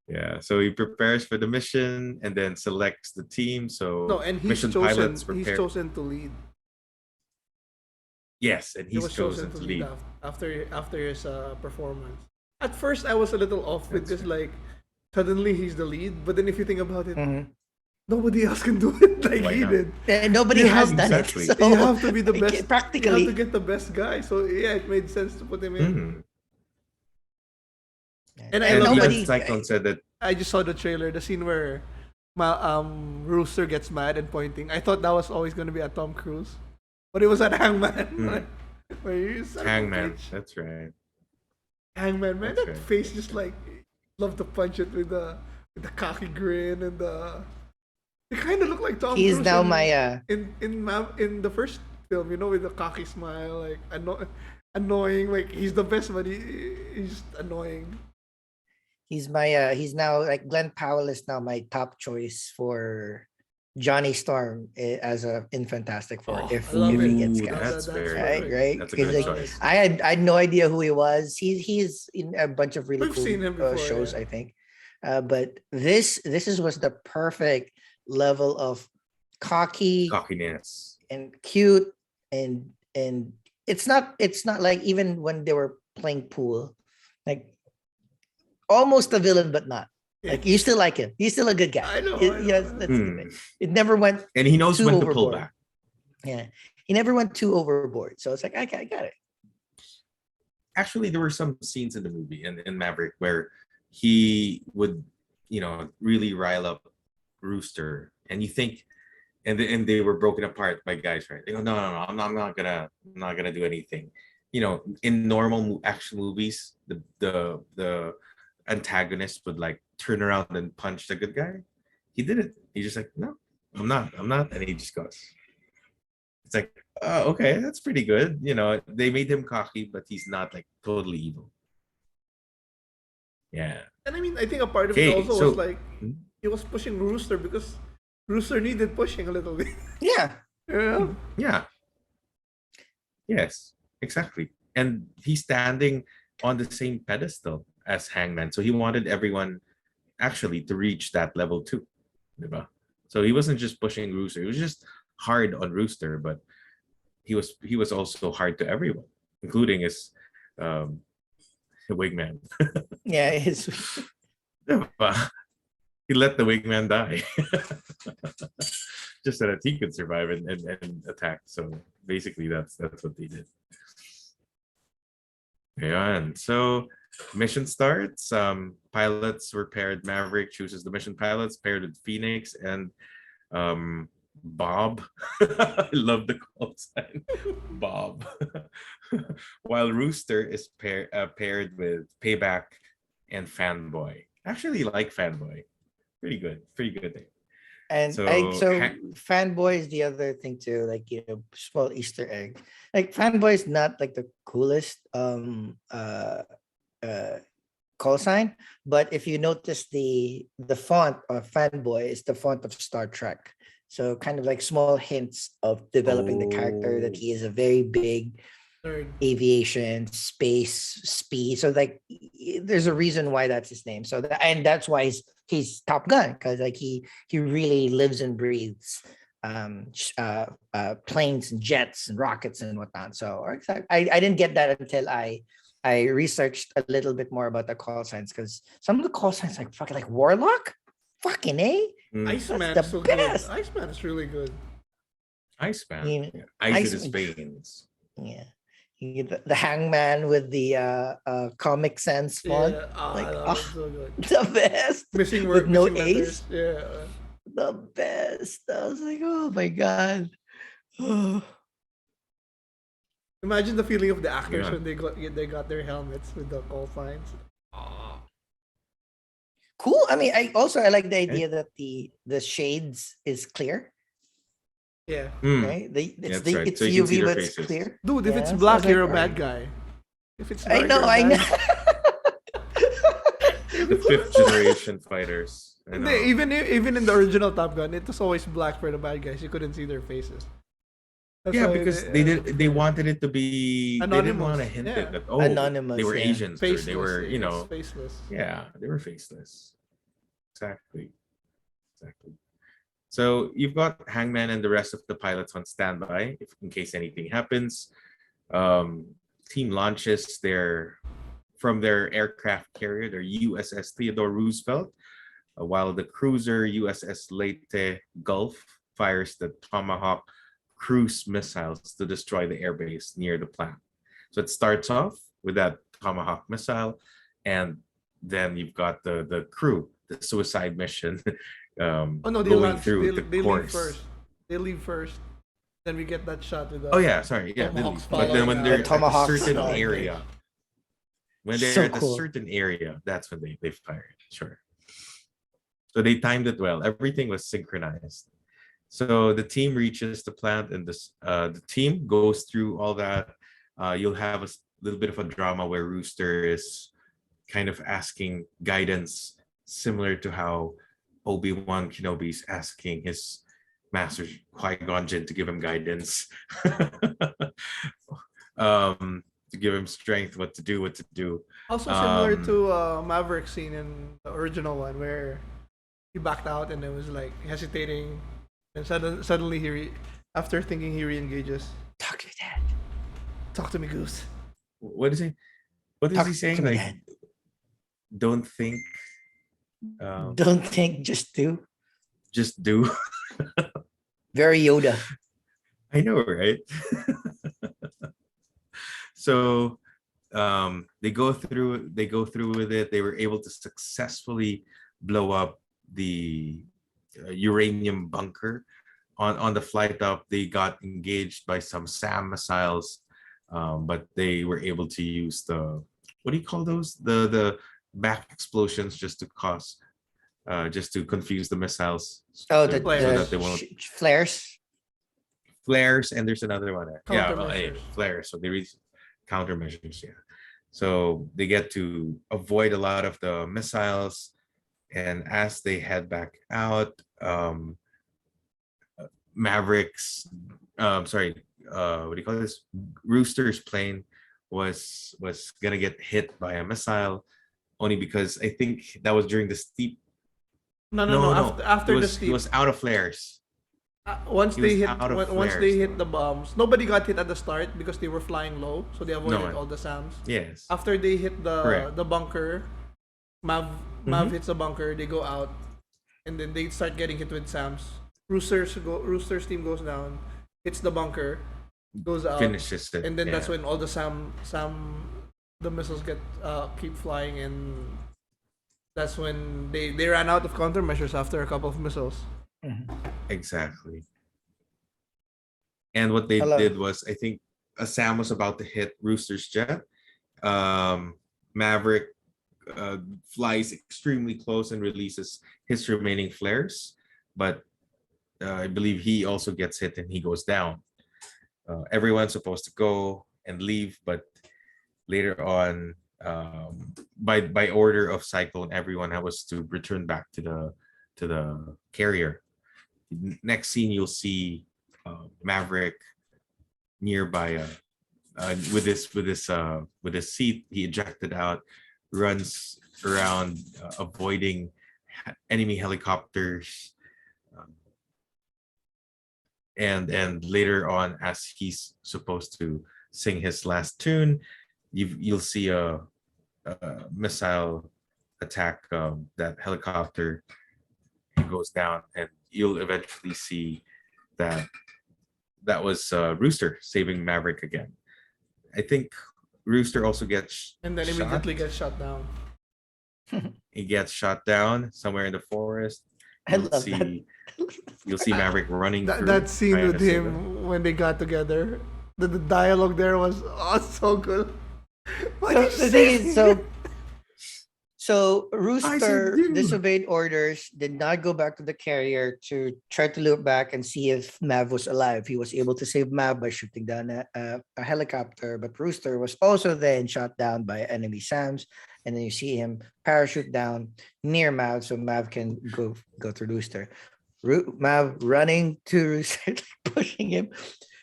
C: Yeah, so he prepares for the mission and then selects the team. So
A: No, and
C: mission pilots
A: he's
C: prepare.
A: chosen to lead.
C: Yes, and
A: He
C: he's
A: was
C: chosen to lead.
A: after his performance. At first, I was a little off
C: That's
A: because like suddenly he's the lead, but then if you think about it,
B: Mhm.
A: nobody else can do it like
C: Why
A: he
C: not?
A: did.
B: And nobody
A: You
B: has
A: have-
B: done
C: exactly.
B: it. So
A: You have to be the
B: like,
A: best. You have
B: practically.
A: to get the best guy. So yeah, it made sense to put him in.
C: Mhm.
A: And I
C: And
A: love
B: nobody.
A: that.
C: Cyclone said that
A: I just saw the trailer, the scene where Rooster gets mad and pointing. I thought that was always going to be a Tom Cruise, but it was at Hangman. Where he's son of a
C: Hangman.
A: bitch.
C: That's right.
A: Hangman, man,
C: That's
A: that
C: right.
A: face just like love to punch it with the cocky grin and the. They kind of look like Tom
B: He's
A: Cruise.
B: now
A: in,
B: my
A: in the first film, you know, with the cocky smile, like annoying. Like he's the best, but he's just annoying.
B: he's my he's now like Glenn Powell is now my top choice for Johnny Storm as a in Fantastic Four
A: Oh,
B: if
A: I love
B: he
A: it.
B: gets
C: Ooh,
B: cast.
C: that's very
B: Right,
C: good.
B: right.
C: That's a
B: Because,
C: good
B: like,
C: choice.
B: I had no idea who he was. He's in a bunch of really
A: We've
B: cool
A: seen him before,
B: shows,
A: yeah.
B: I think. But this was the perfect level of cocky
C: Cockiness.
B: and cute and it's not like even when they were playing pool, like almost a villain but not. Like you still like him. He's still a good guy.
A: I know.
B: Yes, that's the
C: Hmm.
B: thing. It never went
C: And he knows
B: too
C: when to pull
B: overboard.
C: back.
B: Yeah. He never went too overboard. So it's like I got it.
C: Actually, there were some scenes in the movie in Maverick where he would, really rile up Rooster, and you think, and they were broken apart by guys, right? They go, no, I'm not gonna do anything, in normal action movies, the antagonist would like turn around and punch the good guy. He didn't. He's just like, no, I'm not, and he just goes. It's like, oh, okay, that's pretty good. They made him cocky, but he's not like totally evil. Yeah.
A: And I mean, I think a part of it also was like he was pushing Rooster because Rooster needed pushing a little bit.
B: Yeah.
A: Yeah.
C: Yeah. Yes, exactly. And he's standing on the same pedestal as Hangman. So he wanted everyone actually to reach that level too. Diba? So he wasn't just pushing Rooster. He was just hard on Rooster, but he was also hard to everyone, including his wingman.
B: Yeah,
C: Diba? He let the wingman die. Just so that he could survive and attack. So basically that's what they did. Ayan. So mission starts. Pilots were paired. Maverick chooses the mission pilots, paired with Phoenix and Bob. I love the call sign. Bob. While Rooster is paired with Payback and Fanboy. Actually like Fanboy. Pretty good thing.
B: And
C: So,
B: Fanboy is the other thing too, like small Easter egg. Like Fanboy is not like the coolest call sign, but if you notice the font of Fanboy is the font of Star Trek. So kind of like small hints of developing the character that he is a very big aviation, space, speed. So like there's a reason why that's his name. So and that's why he's Top Gun, because like he really lives and breathes planes and jets and rockets and whatnot. So I didn't get that until I researched a little bit more about the call signs, because some of the call signs like fucking like Warlock, fucking
A: Iceman is so best. Good. Iceman is really good.
C: Iceman, Ice in his veins.
B: Yeah. The Hangman with the Comic Sans font,
A: so good.
B: The best.
A: Missing word,
B: with no
A: missing
B: ace.
A: Yeah,
B: the best. I was like, oh my god.
A: Imagine the feeling of the actors when they got their helmets with the call signs.
B: Cool. I mean, I like the idea that the shades is clear.
A: Yeah.
B: Right. It's
C: right. So
B: UV, but it's clear.
A: Dude, if it's black, you're a bad guy. If it's dark,
B: I know.
C: The fifth generation fighters.
A: Even in the original Top Gun, it was always black for the bad guys. You couldn't see their faces.
C: That's because they wanted it to be anonymous. They didn't want to hint it that
B: anonymous,
C: they were Asians.
A: Faceless,
C: they were
A: faceless.
C: Yeah, they were faceless. Exactly. So you've got Hangman and the rest of the pilots on standby in case anything happens. Team launches from their aircraft carrier, their USS Theodore Roosevelt, while the cruiser USS Leyte Gulf fires the Tomahawk cruise missiles to destroy the airbase near the plant. So it starts off with that Tomahawk missile, and then you've got the crew, the suicide mission. Going through the course.
A: They leave first. Then we get that shot with the
C: but then when they're at a certain area, certain area, that's when they fire it. Sure. So they timed it well. Everything was synchronized. So the team reaches the plant, and the team goes through all that. You'll have a little bit of a drama where Rooster is kind of asking guidance, similar to how Obi-Wan Kenobi is asking his master Qui-Gon Jinn to give him guidance, to give him strength, what to do.
A: Also similar to Maverick scene in the original one, where he backed out and it was like hesitating, and suddenly after thinking he re-engages.
B: Talk to me, Dad.
A: Talk to me, Goose.
C: What is he? What is he saying? Like, Dad. Don't think.
B: Don't think, just do.
C: Just do.
B: Very Yoda.
C: I know, right? So they go through with it. They were able to successfully blow up the uranium bunker. On the flight up, they got engaged by some SAM missiles but they were able to use the, what do you call those? The back explosions just to confuse the missiles.
B: Oh,
C: so that they won't
B: flares.
C: flares, and there's another one.
A: Countermeasures.
C: Flares. So they reach countermeasures. Yeah. So they get to avoid a lot of the missiles, and as they head back out, Mavericks, sorry, what do you call this? Rooster's plane was gonna get hit by a missile, only because I think that was during the steep.
A: No. After
C: it
A: the
C: was,
A: steep,
C: it was out of flares.
A: once
C: He
A: they
C: was
A: hit
C: out of
A: once
C: flares,
A: they hit
C: though.
A: the bombs, nobody got hit at the start because they were flying low, so they avoided
C: one.
A: all the SAMs.
C: Yes.
A: After they hit
C: Correct.
A: the bunker, Mav hits a bunker. They go out, and then they start getting hit with SAMs. Rooster's team goes down, hits the bunker, goes out,
C: Finishes it.
A: and then that's
C: yeah.
A: when all the the missiles get keep flying, and that's when they ran out of countermeasures after a couple of missiles.
C: Exactly. And what they
B: Hello.
C: did was, I think a SAM was about to hit Rooster's jet. Maverick flies extremely close and releases his remaining flares, but I believe he also gets hit and he goes down. Everyone's supposed to go and leave, but later on, by order of Cyclone, everyone was to return back to the carrier. Next scene, you'll see Maverick nearby with his seat. He ejected out, runs around avoiding enemy helicopters, and later on, as he's supposed to sing his last tune, you'll see a missile attack that helicopter. He goes down, and you'll eventually see that was Rooster saving Maverick again. I think Rooster also gets
A: And then
C: shot.
A: immediately gets shut down.
C: He gets shot down somewhere in the forest.
B: I love that.
C: You'll see Maverick running through,
A: That scene
C: trying
A: with
C: to save him.
A: him when they got together, the dialogue there was so good. Why
B: So
A: did you
B: the
A: say
B: thing is,
A: it?
B: so Rooster
C: dude.
B: disobeyed orders, did not go back to the carrier to try to look back and see if Mav was alive. He was able to save Mav by shooting down a helicopter, but Rooster was also then shot down by enemy SAMs. And then you see him parachute down near Mav, so Mav can go through Rooster. Mav running to Rooster, pushing him.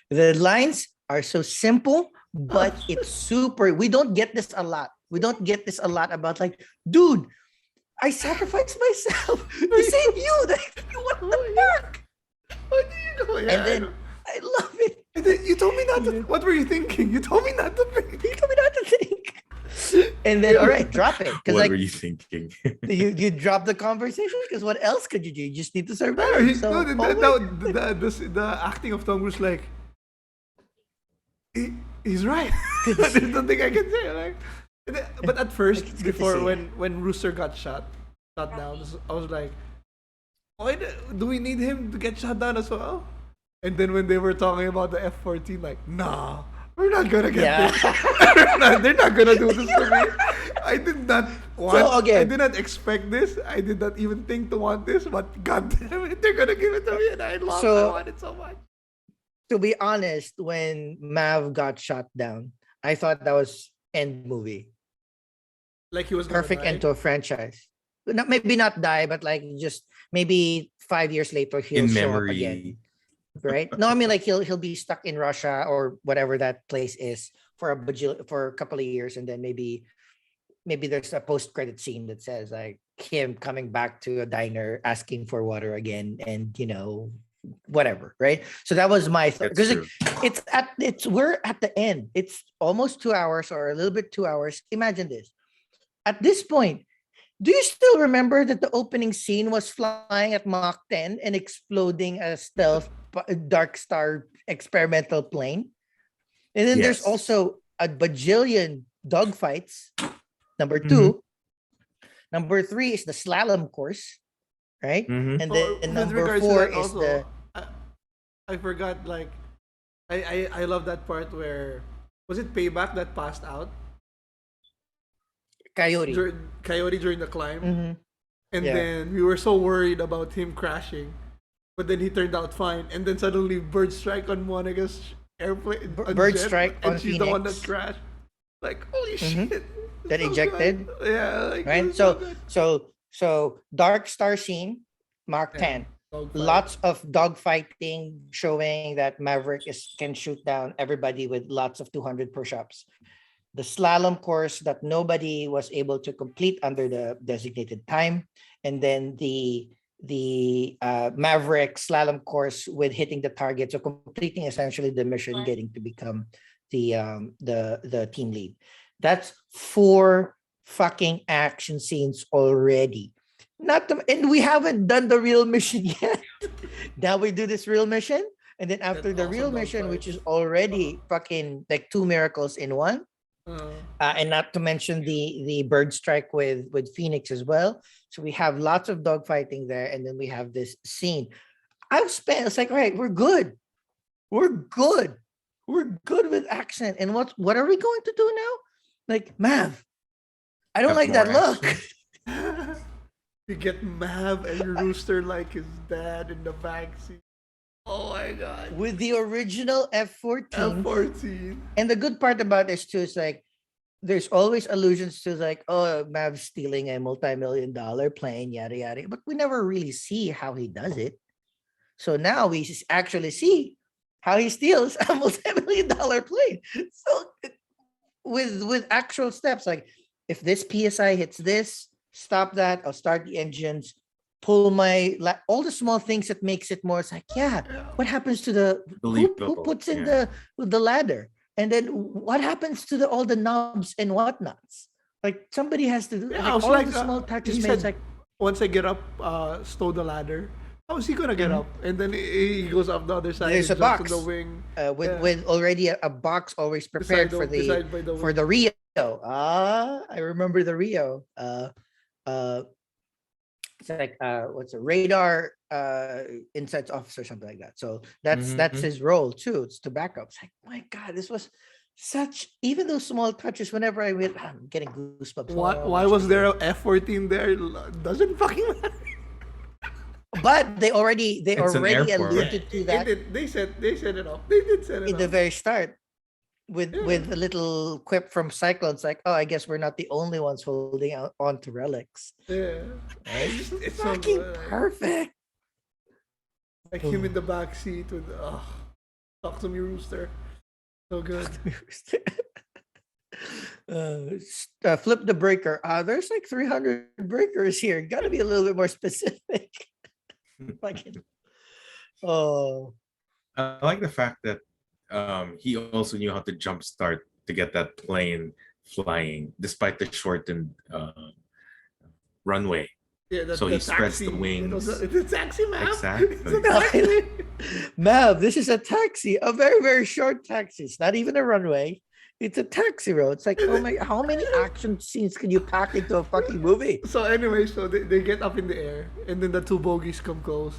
B: The lines are so simple, but it's super. We don't get this a lot. We don't get this a lot about like, dude, I sacrificed myself to save you. Like, what the fuck?
A: What do you know?
B: And then I love it.
A: And then you told me not to. What were you thinking? You told me not to think.
B: You told me not to think. And then all right, drop it. Because
C: What
B: like
C: were you thinking?
B: you drop the conversation because what else could you do? You just need to
A: No,
B: survive. So
A: the acting of Tom was like, he's right. There's nothing I can say. Like, but at first,
B: It's good to
A: before
B: see.
A: when Rooster got shot down, I was like, why do we need him to get shot down as well? And then when they were talking about the F-14, like, nah, we're not gonna get this. They're not gonna do this to me. I did not want. I did not expect this. I did not even think to want this. But God damn it, they're gonna give it to me, and I want it so much.
B: to be honest, when Mav got shot down, I thought that was end movie.
A: Like he was gonna
B: Perfect
A: die.
B: end to a franchise. Maybe not die, but like just maybe 5 years later he'll
C: In
B: show
C: memory.
B: up again. Right? No, I mean like he'll be stuck in Russia or whatever that place is for a couple of years, and then maybe there's a post-credit scene that says like him coming back to a diner asking for water again, and whatever, right? So that was my thought,
C: That's
B: because
C: true.
B: we're at the end. It's almost 2 hours or a little bit 2 hours. Imagine this. At this point, do you still remember that the opening scene was flying at Mach 10 and exploding a stealth Dark Star experimental plane? And then there's
C: Yes.
B: also a bajillion dogfights. Number 2. Number 3 is the slalom course, right?
C: Mhm.
B: And
A: Oh,
B: then
A: with
B: number
A: regards to
B: 4
A: that
B: is
A: also,
B: the
A: I forgot, like, I love that part where was it Payback that passed out?
B: Coyote.
A: Coyote during the climb.
B: Mm-hmm.
A: And
B: Yeah.
A: then we were so worried about him crashing. But then he turned out fine. And then suddenly bird strike on Monica's airplane. on
B: Bird
A: jet,
B: strike
A: and
B: on
A: she's the one that
B: Phoenix.
A: crashed. Like, holy
B: Mhm.
A: shit.
B: That
A: So
B: ejected.
A: good. Yeah, like, it
B: Right.
A: was so good.
B: So Dark Star scene, Mark
A: Yeah.
B: 10.
A: Dogfight.
B: Lots of dogfighting, showing that Maverick can shoot down everybody with lots of 200 push-ups. The slalom course that nobody was able to complete under the designated time, and then the Maverick slalom course with hitting the target, so completing essentially the mission, getting to become the team lead. That's 4 fucking action scenes already. And we haven't done the real mission yet. Now we do this real mission, and then after the
A: also
B: real mission, which
A: dogfights.
B: is already fucking like 2 miracles in one. And not to mention the bird strike with Phoenix as well. So we have lots of dogfighting there, and then we have this scene. It's like, all right, we're good. We're good. We're good with action. And what are we going to do now? Like, Mav, I don't
C: Have
B: like that
C: more
B: look.
C: action.
A: You get Mav and Rooster like his dad in the backseat. Oh my god.
B: With the original F-14.
A: F-14.
B: And the good part about this too is like, there's always allusions to like, oh, Mav's stealing a multi-million-dollar plane, yada yada. But we never really see how he does it. So now we actually see how he steals a multi-million-dollar plane. So with actual steps, like if this PSI hits this, stop that. I'll start the engines. Pull all the small things that makes it more. It's like, yeah, what happens to who
C: Believable,
B: puts in
C: yeah.
B: the ladder, and then what happens to all the knobs and whatnots? Like somebody has to do.
A: Yeah,
B: like,
A: I was
B: all
A: like,
B: the small touches.
A: he
B: Man, it's
A: said,
B: like,
A: once I get up, stow the ladder. How is he gonna get up? And then he goes up the other side.
B: There's
A: and
B: a
A: jumps
B: box.
A: on the wing.
B: with already a box always prepared for
A: beside by the
B: for
A: wing.
B: the Rio. I remember the Rio. It's like what's a radar insights officer, something like that. So that's his role too. It's to back up. It's like, my God, this was such, even those small touches. Whenever I'm getting goosebumps.
A: Why was there a F-14 there? Doesn't fucking matter.
B: But they already
C: It's an airport.
B: alluded to that
A: They set it up. They did set it
B: in the
A: up.
B: very start with a little quip from Cyclones, like, oh, I guess we're not the only ones holding on to relics.
A: Yeah.
B: It's
A: so
B: fucking
A: good.
B: perfect.
A: Like him in the back seat with talk to me, Rooster. So good.
B: Flip the breaker. There's like 300 breakers here. Got to be a little bit more specific. Fucking. Oh.
C: I like the fact that he also knew how to jumpstart to get that plane flying, despite the shortened runway.
A: Yeah,
C: So he spreads the
A: taxi.
C: wings.
A: It's a taxi, man.
C: Exactly.
A: It's a taxi.
B: Mav, this is a taxi, a very, very short taxi. It's not even a runway. It's a taxi road. It's like, oh my, how many action scenes can you pack into a fucking movie?
A: So anyway, so they get up in the air, and then the 2 bogies come close.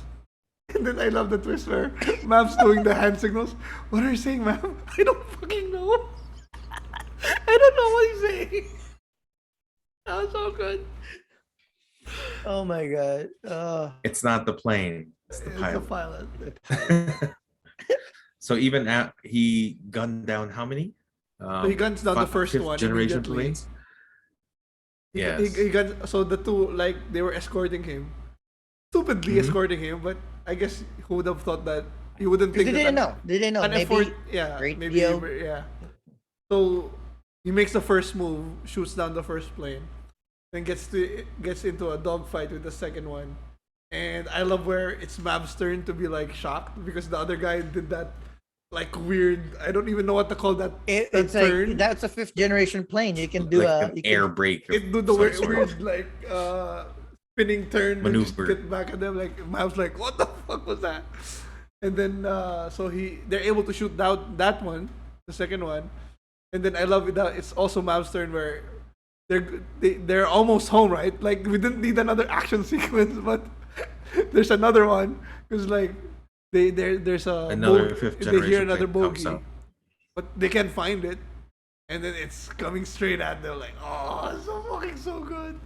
A: And then I love the twist where Mav's doing the hand signals. What are you saying, Mav? I don't fucking know. I don't know what he's saying. That was so good.
B: Oh my God.
C: It's not the plane, it's the
A: It's a
C: pilot.
A: pilot.
C: So even he gunned down how many?
A: So he guns down the first
C: fifth
A: one
C: generation
A: immediately.
C: planes.
A: He
C: Yes.
A: guns, so the 2, like, they were escorting him. Stupidly escorting him, but I guess who would have thought that he wouldn't
B: They
A: think
B: didn't
A: that
B: know. They didn't know.
A: an
B: Maybe
A: effort, yeah,
B: radio.
A: maybe, yeah. So he makes the first move, shoots down the first plane, then gets into a dogfight with the second one, and I love where it's Mav's turn to be like shocked because the other guy did that like weird. I don't even know what to call that.
B: It's
A: turn.
B: like, that's a 5th generation plane. You can do
C: Like an air brake.
A: It do the
C: some
A: weird,
C: sort.
A: weird like spinning turn
C: Maneuver.
A: Get back at them. Like Mav's like, what the fuck was that? And then so they're able to shoot down that one, the second one, and then I love it that it's also Mav's turn where they're almost home, right? Like we didn't need another action sequence, but there's another one because like there's
C: Another fifth
A: they hear
C: generation
A: another
C: plane comes
A: bogey,
C: out.
A: but they can't find it. and then it's coming straight at them. Like, oh, it's so good.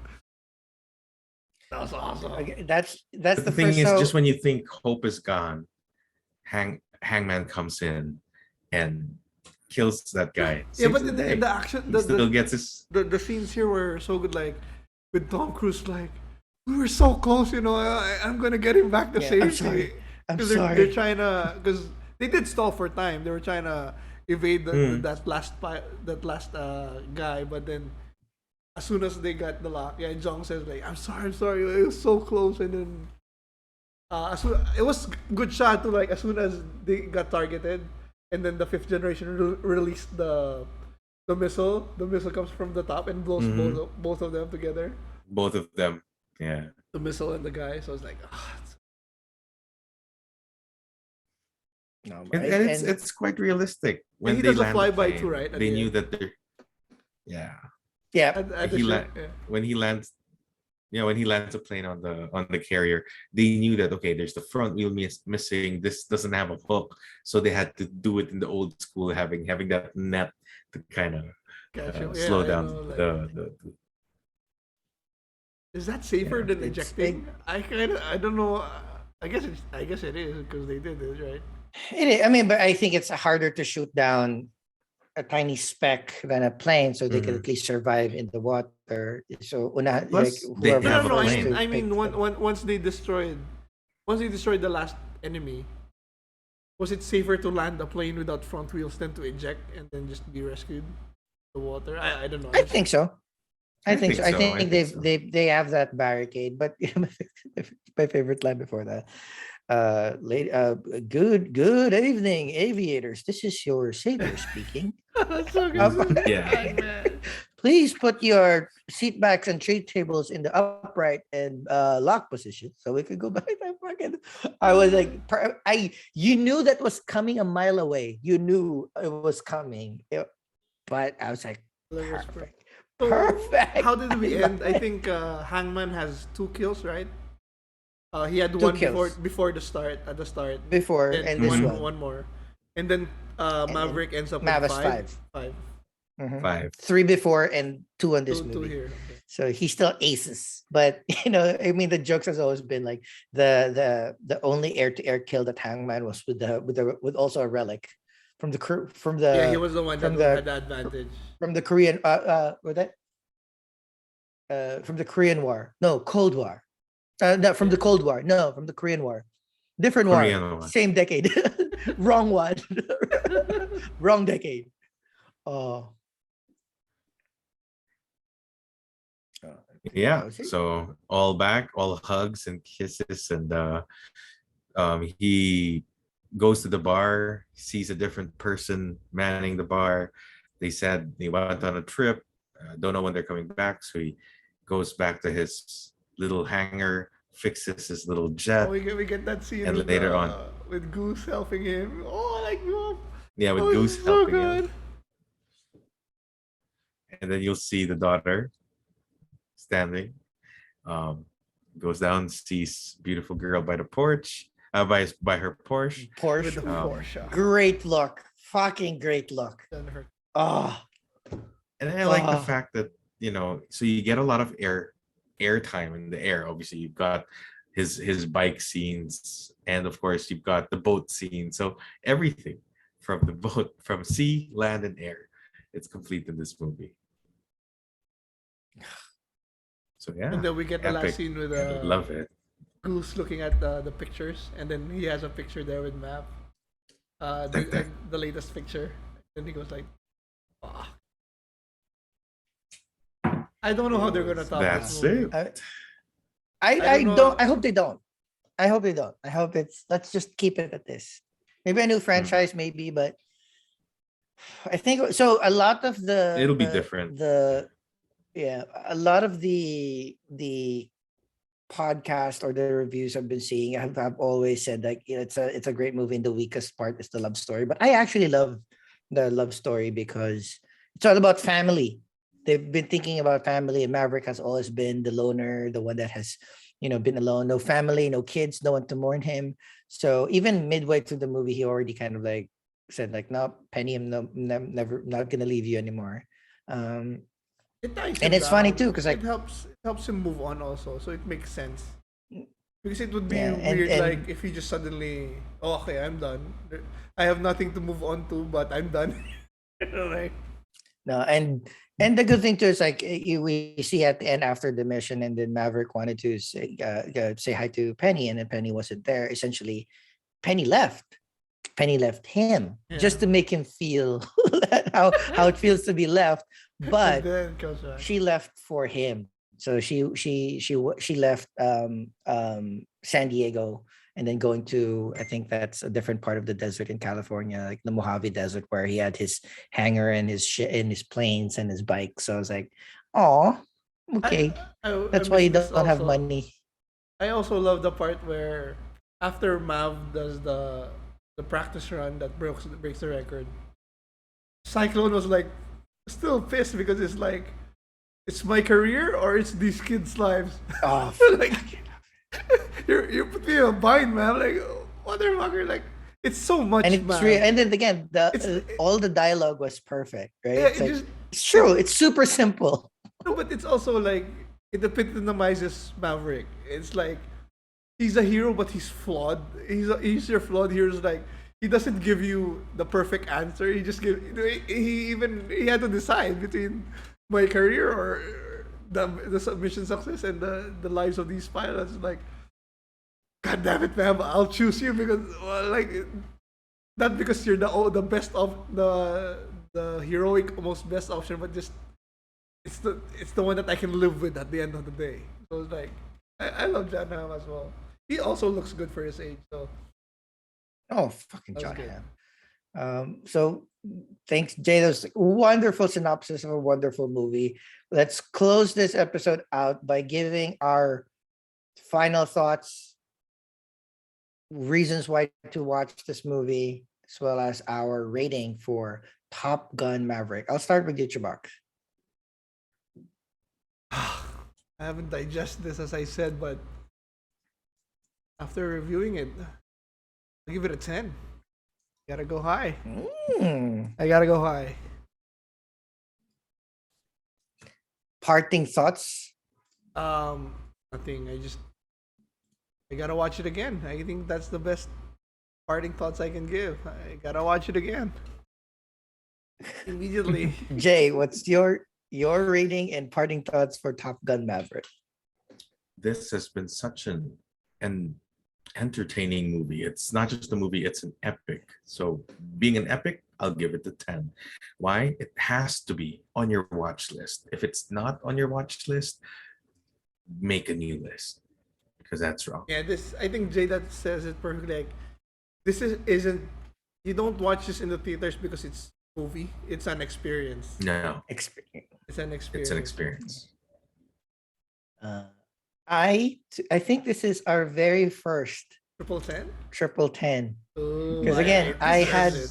A: That was awesome.
B: Okay, that's
C: But
B: the
C: the thing
B: first.
C: is,
B: So
C: just when you think hope is gone, Hangman comes in and kills that guy.
A: Yeah,
C: Saves
A: but
C: the day.
A: in the action,
C: He still gets his.
A: the scenes here were so good. Like with Tom Cruise, like we were so close. I'm gonna get him back to
B: Yeah, I'm
A: safety.
B: sorry. I'm
A: Because
B: sorry.
A: they're trying to, because they did stall for time. They were trying to evade that last guy, but then as soon as they got the lock, yeah, Jong says like, I'm sorry, it was so close," and then it was good shot to, like, as soon as they got targeted, and then the fifth generation released the missile. The missile comes from the top and blows both of them together.
C: Both of them. Yeah.
A: The missile and the guy. So it's like,
B: no,
C: And,
B: right?
C: and
B: And
C: it's quite realistic when
A: he
C: they
A: does a
C: land the
A: flyby
C: plane.
A: too, right, at
C: They
A: the
C: knew
A: end?
C: that they're. Yeah.
B: yeah,
A: at the
C: He
A: ship,
C: when he lands. When he lands a plane on the carrier, they knew that, okay, there's the front wheel missing. This doesn't have a hook, so they had to do it in the old school, having that net to kind of
A: Gotcha.
C: slow
A: I
C: down
A: know, like,
C: the.
A: is that safer
C: Yeah,
A: than
B: it's
A: ejecting? I don't know. I guess it is because they did it, right?
B: it is. I mean, but I think it's harder to shoot down a tiny speck than a plane, so they can
C: Mhm.
B: at least survive in the water. So like
C: Plus, they
B: whoever
C: have a
A: No.
C: plane.
A: I mean,
B: picked them.
A: once they destroyed the last enemy, was it safer to land a plane without front wheels than to eject and then just be rescued in the water? I don't know.
B: I think so. I think so. I think
C: I think
B: they've
C: so.
B: they have that barricade. But my favorite line before that. Good evening, aviators. This is your sailor speaking.
A: That's so good.
B: Um,
C: Yeah.
A: Man.
B: Please put your seat backs and tray tables in the upright and lock position so we could go back. I was like, you knew that was coming a mile away. You knew it was coming. But I was like, perfect.
A: So,
B: Perfect.
A: how did we
B: I love
A: end? I
B: it.
A: think Hangman has 2 kills, right? He had
B: Two
A: one
B: kills.
A: before the start. At the start,
B: Before
A: then
B: and this one.
A: one more, and then
B: And then
A: Maverick ends up
B: Mavis
A: with
B: five.
A: five,
B: Mhm.
C: 5.
B: 3 before and 2 on this
A: two
B: movie.
A: here. Okay.
B: So he still aces. But I mean, the jokes has always been like the only air to air kill that Hangman was with also a relic from the crew from the
A: Yeah, he was the one that
B: from
A: had
B: the
A: the advantage.
B: from the Korean what that from the Korean War. No, Cold War. No, from the Cold War. No, from the Korean War. Different
C: Korean
B: war.
C: War.
B: Same decade. Wrong one. Wrong decade. Oh.
C: Yeah.
B: Was it?
C: So all back, all hugs and kisses, and he goes to the bar, sees a different person manning the bar. They said they went on a trip. Don't know when they're coming back, so he goes back to his little hangar, fixes his little jet,
A: Oh, we get that scene
C: and
A: with
C: later on,
A: with Goose helping him. Oh, I like Goose.
C: yeah, with
A: Oh,
C: Goose
A: it's so
C: helping
A: good.
C: him, and then you'll see the daughter standing. Um, goes down, sees beautiful girl by the porch, by her Porsche.
A: With the
B: Porsche.
A: Porsche.
B: Great look. Fucking great look.
A: And her-
B: Oh.
C: And I like the
B: Ah.
C: fact that, so you get a lot of air time in the air. Obviously, you've got his bike scenes, and of course you've got the boat scene. So everything from the boat, from sea, land, and air, it's complete in this movie. So yeah,
A: And then we get the last
C: epic.
A: scene with
C: I love it.
A: Goose looking at the pictures, and then he has a picture there with Map. The latest picture. And he goes like, "Ah." I don't know how they're gonna top
C: That's
A: this movie.
C: it.
B: I
A: don't know.
B: don't. I hope they don't. I hope they don't. I hope let's just keep it at this. Maybe a new franchise, maybe, but I think so. A lot of
C: It'll be different.
B: A lot of the podcast or the reviews I've been seeing have always said like it's a great movie, and the weakest part is the love story. But I actually love the love story because it's all about family. They've been thinking about family, and Maverick has always been the loner, the one that has been alone, no family, no kids, no one to mourn him. So even midway through the movie, he already kind of like said like, no, Penny, I'm never not gonna leave you anymore.
A: It ties
B: And
A: him
B: it's funny
A: down.
B: too, because like,
A: It helps him move on also, so it makes sense. Because it would be
B: yeah,
A: weird,
B: and
A: like if he just suddenly, oh, okay, I'm done. I have nothing to move on to, but I'm done. Like,
B: no, and the good thing too is like we see at the end after the mission, and then Maverick wanted to say hi to Penny, and then Penny wasn't there. Essentially, Penny left. Penny left him just
A: yeah.
B: to make him feel how it feels to be left,
A: And
B: but
A: then it comes back.
B: she left for him. So she left San Diego and then going to, I think that's a different part of the desert in California, like the Mojave Desert, where he had his hangar and his shit and his planes and his bike. So I was like, oh, okay,
A: I
B: that's why
A: miss
B: you
A: this
B: don't have
A: also.
B: money.
A: I also love the part where after Mav does the practice run that breaks the record, Cyclone was like still pissed because it's like it's my career or it's these kids' lives.
B: Oh,
A: Like you put me in a bind, man. Like motherfucker, like it's so
B: and
A: much,
B: it's real.
A: man.
B: And then again,
A: It's
B: all the dialogue was perfect, right?
A: yeah,
B: It's
A: it
B: like
A: just
B: it's true. It's super simple.
A: no, but it's also like it epitomizes Maverick. It's like he's a hero, but he's flawed. He's your flawed hero. It's like he doesn't give you the perfect answer. He just give. He had to decide between my career or the submission success and the lives of these pilots. Like, God damn it, man! I'll choose you because well, like not because you're the best of the heroic almost best option, but just it's the one that I can live with at the end of the day. So it's like I love John Hamm as well. He also looks good for his age, so
B: Oh, fucking
A: that was
B: John
A: good.
B: Hamm. So thanks, Jay. That was a wonderful synopsis of a wonderful movie. Let's close this episode out by giving our final thoughts, reasons why to watch this movie, as well as our rating for Top Gun Maverick. I'll start with you, CHUBAX.
A: I haven't digested this as I said, but after reviewing it, I'll give it a 10. Gotta go high. I gotta go high.
B: Parting thoughts.
A: Nothing. I gotta watch it again. I think that's the best parting thoughts I can give. I gotta watch it again immediately.
B: Jay, what's your rating and parting thoughts for Top Gun Maverick?
C: This has been such an entertaining movie. It's not just a movie, it's an epic. So being an epic, I'll give it a 10. Why? It has to be on your watch list. If it's not on your watch list, make a new list because that's wrong.
A: Yeah, this I think Jay that says it perfectly. Like this isn't you don't watch this in the theaters because it's a movie. It's an experience.
C: No,
B: Experience.
A: It's an experience.
C: it's an experience.
B: I think this is our very first
A: Triple 10.
B: triple 10.
A: Ooh,
B: Because again,
A: it
B: I
A: deserves
B: had
A: it.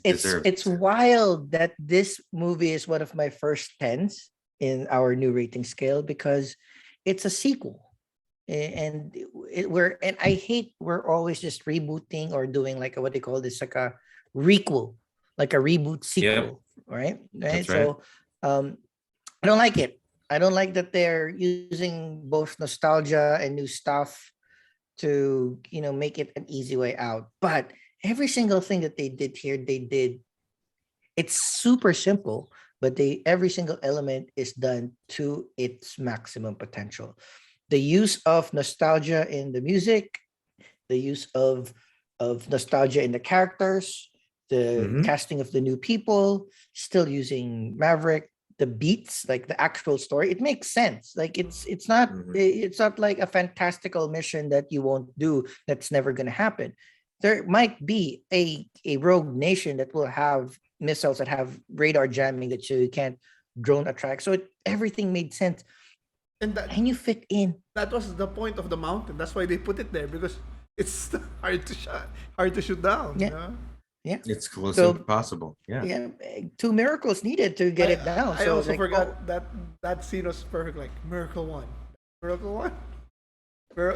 C: Deserved.
B: it's wild that this movie is one of my first 10s in our new rating scale because it's a sequel. And and I hate we're always just rebooting or doing like what they call this, like a requel, like a reboot sequel, right? Right.
C: That's right.
B: So I don't like it. I don't like that they're using both nostalgia and new stuff to make it an easy way out. But every single thing that they did here, they did. It's super simple, but every single element is done to its maximum potential. The use of nostalgia in the music, the use of nostalgia in the characters, the
C: Mhm.
B: casting of the new people, still using Maverick, the beats, like the actual story, it makes sense. Like it's not
C: Mhm.
B: it's not like a fantastical mission that you won't do, that's never going to happen. There might be a rogue nation that will have missiles that have radar jamming that you can't drone attract. So everything made sense,
A: And that
B: and you fit in.
A: that was the point of the mountain. That's why they put it there because it's hard to shoot down.
B: Yeah.
A: You know?
B: Yeah.
C: It's close
B: So
C: impossible. Yeah.
B: yeah, two miracles needed to get it down.
A: I
B: So
A: also
B: like,
A: forgot that scene was perfect. Like Miracle 1, Miracle 1.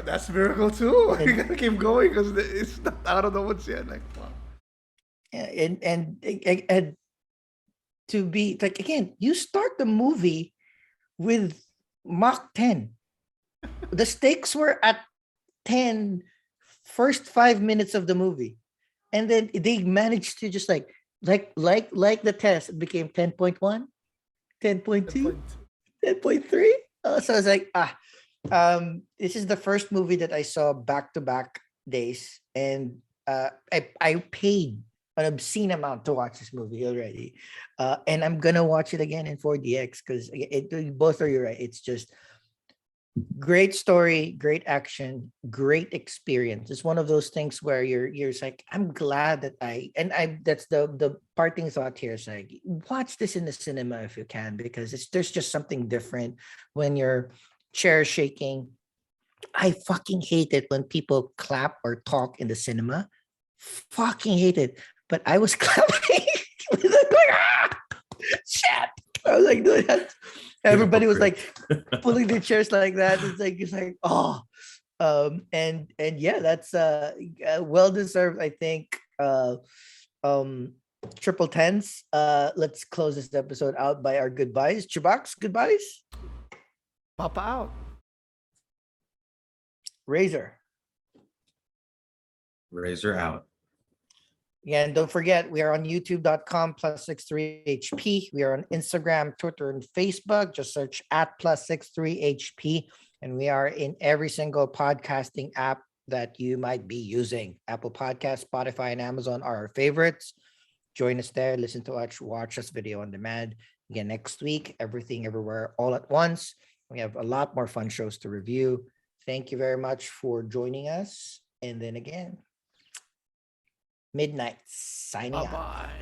A: That's Miracle 2. I gotta keep going because it's not out of the woods yet. Like, wow.
B: And to be like, again, you start the movie with Mach 10. The stakes were at 10 first 5 minutes of the movie. And then they managed to just like the test, it became 10.1, 10.2, 10.3. So I was like, this is the first movie that I saw back to back days. And I paid an obscene amount to watch this movie already. And I'm gonna watch it again in 4DX because both are you right. It's just great story, great action, great experience. It's one of those things where you're just like, I'm glad that I that's the parting thought here is like, watch this in the cinema if you can, because there's just something different when you're chair shaking. I fucking hate it when people clap or talk in the cinema. Fucking hate it. But I was clapping. Shit. I was like, dude, everybody was like pulling their chairs like that. It's like, oh, and yeah, that's well deserved, I think. Triple tens. Let's close this episode out by our goodbyes. CHUBAX, goodbyes.
A: Papa out.
B: Razor.
C: Razor out.
B: Yeah, and don't forget, we are on youtube.com+63HP. We are on Instagram, Twitter, and Facebook. Just search at +63HP. And we are in every single podcasting app that you might be using. Apple Podcasts, Spotify, and Amazon are our favorites. Join us there. Listen to us. Watch us video on demand. Again, next week, everything, everywhere, all at once. We have a lot more fun shows to review. Thank you very much for joining us. And then again, midnight signing out.
A: Bye-bye.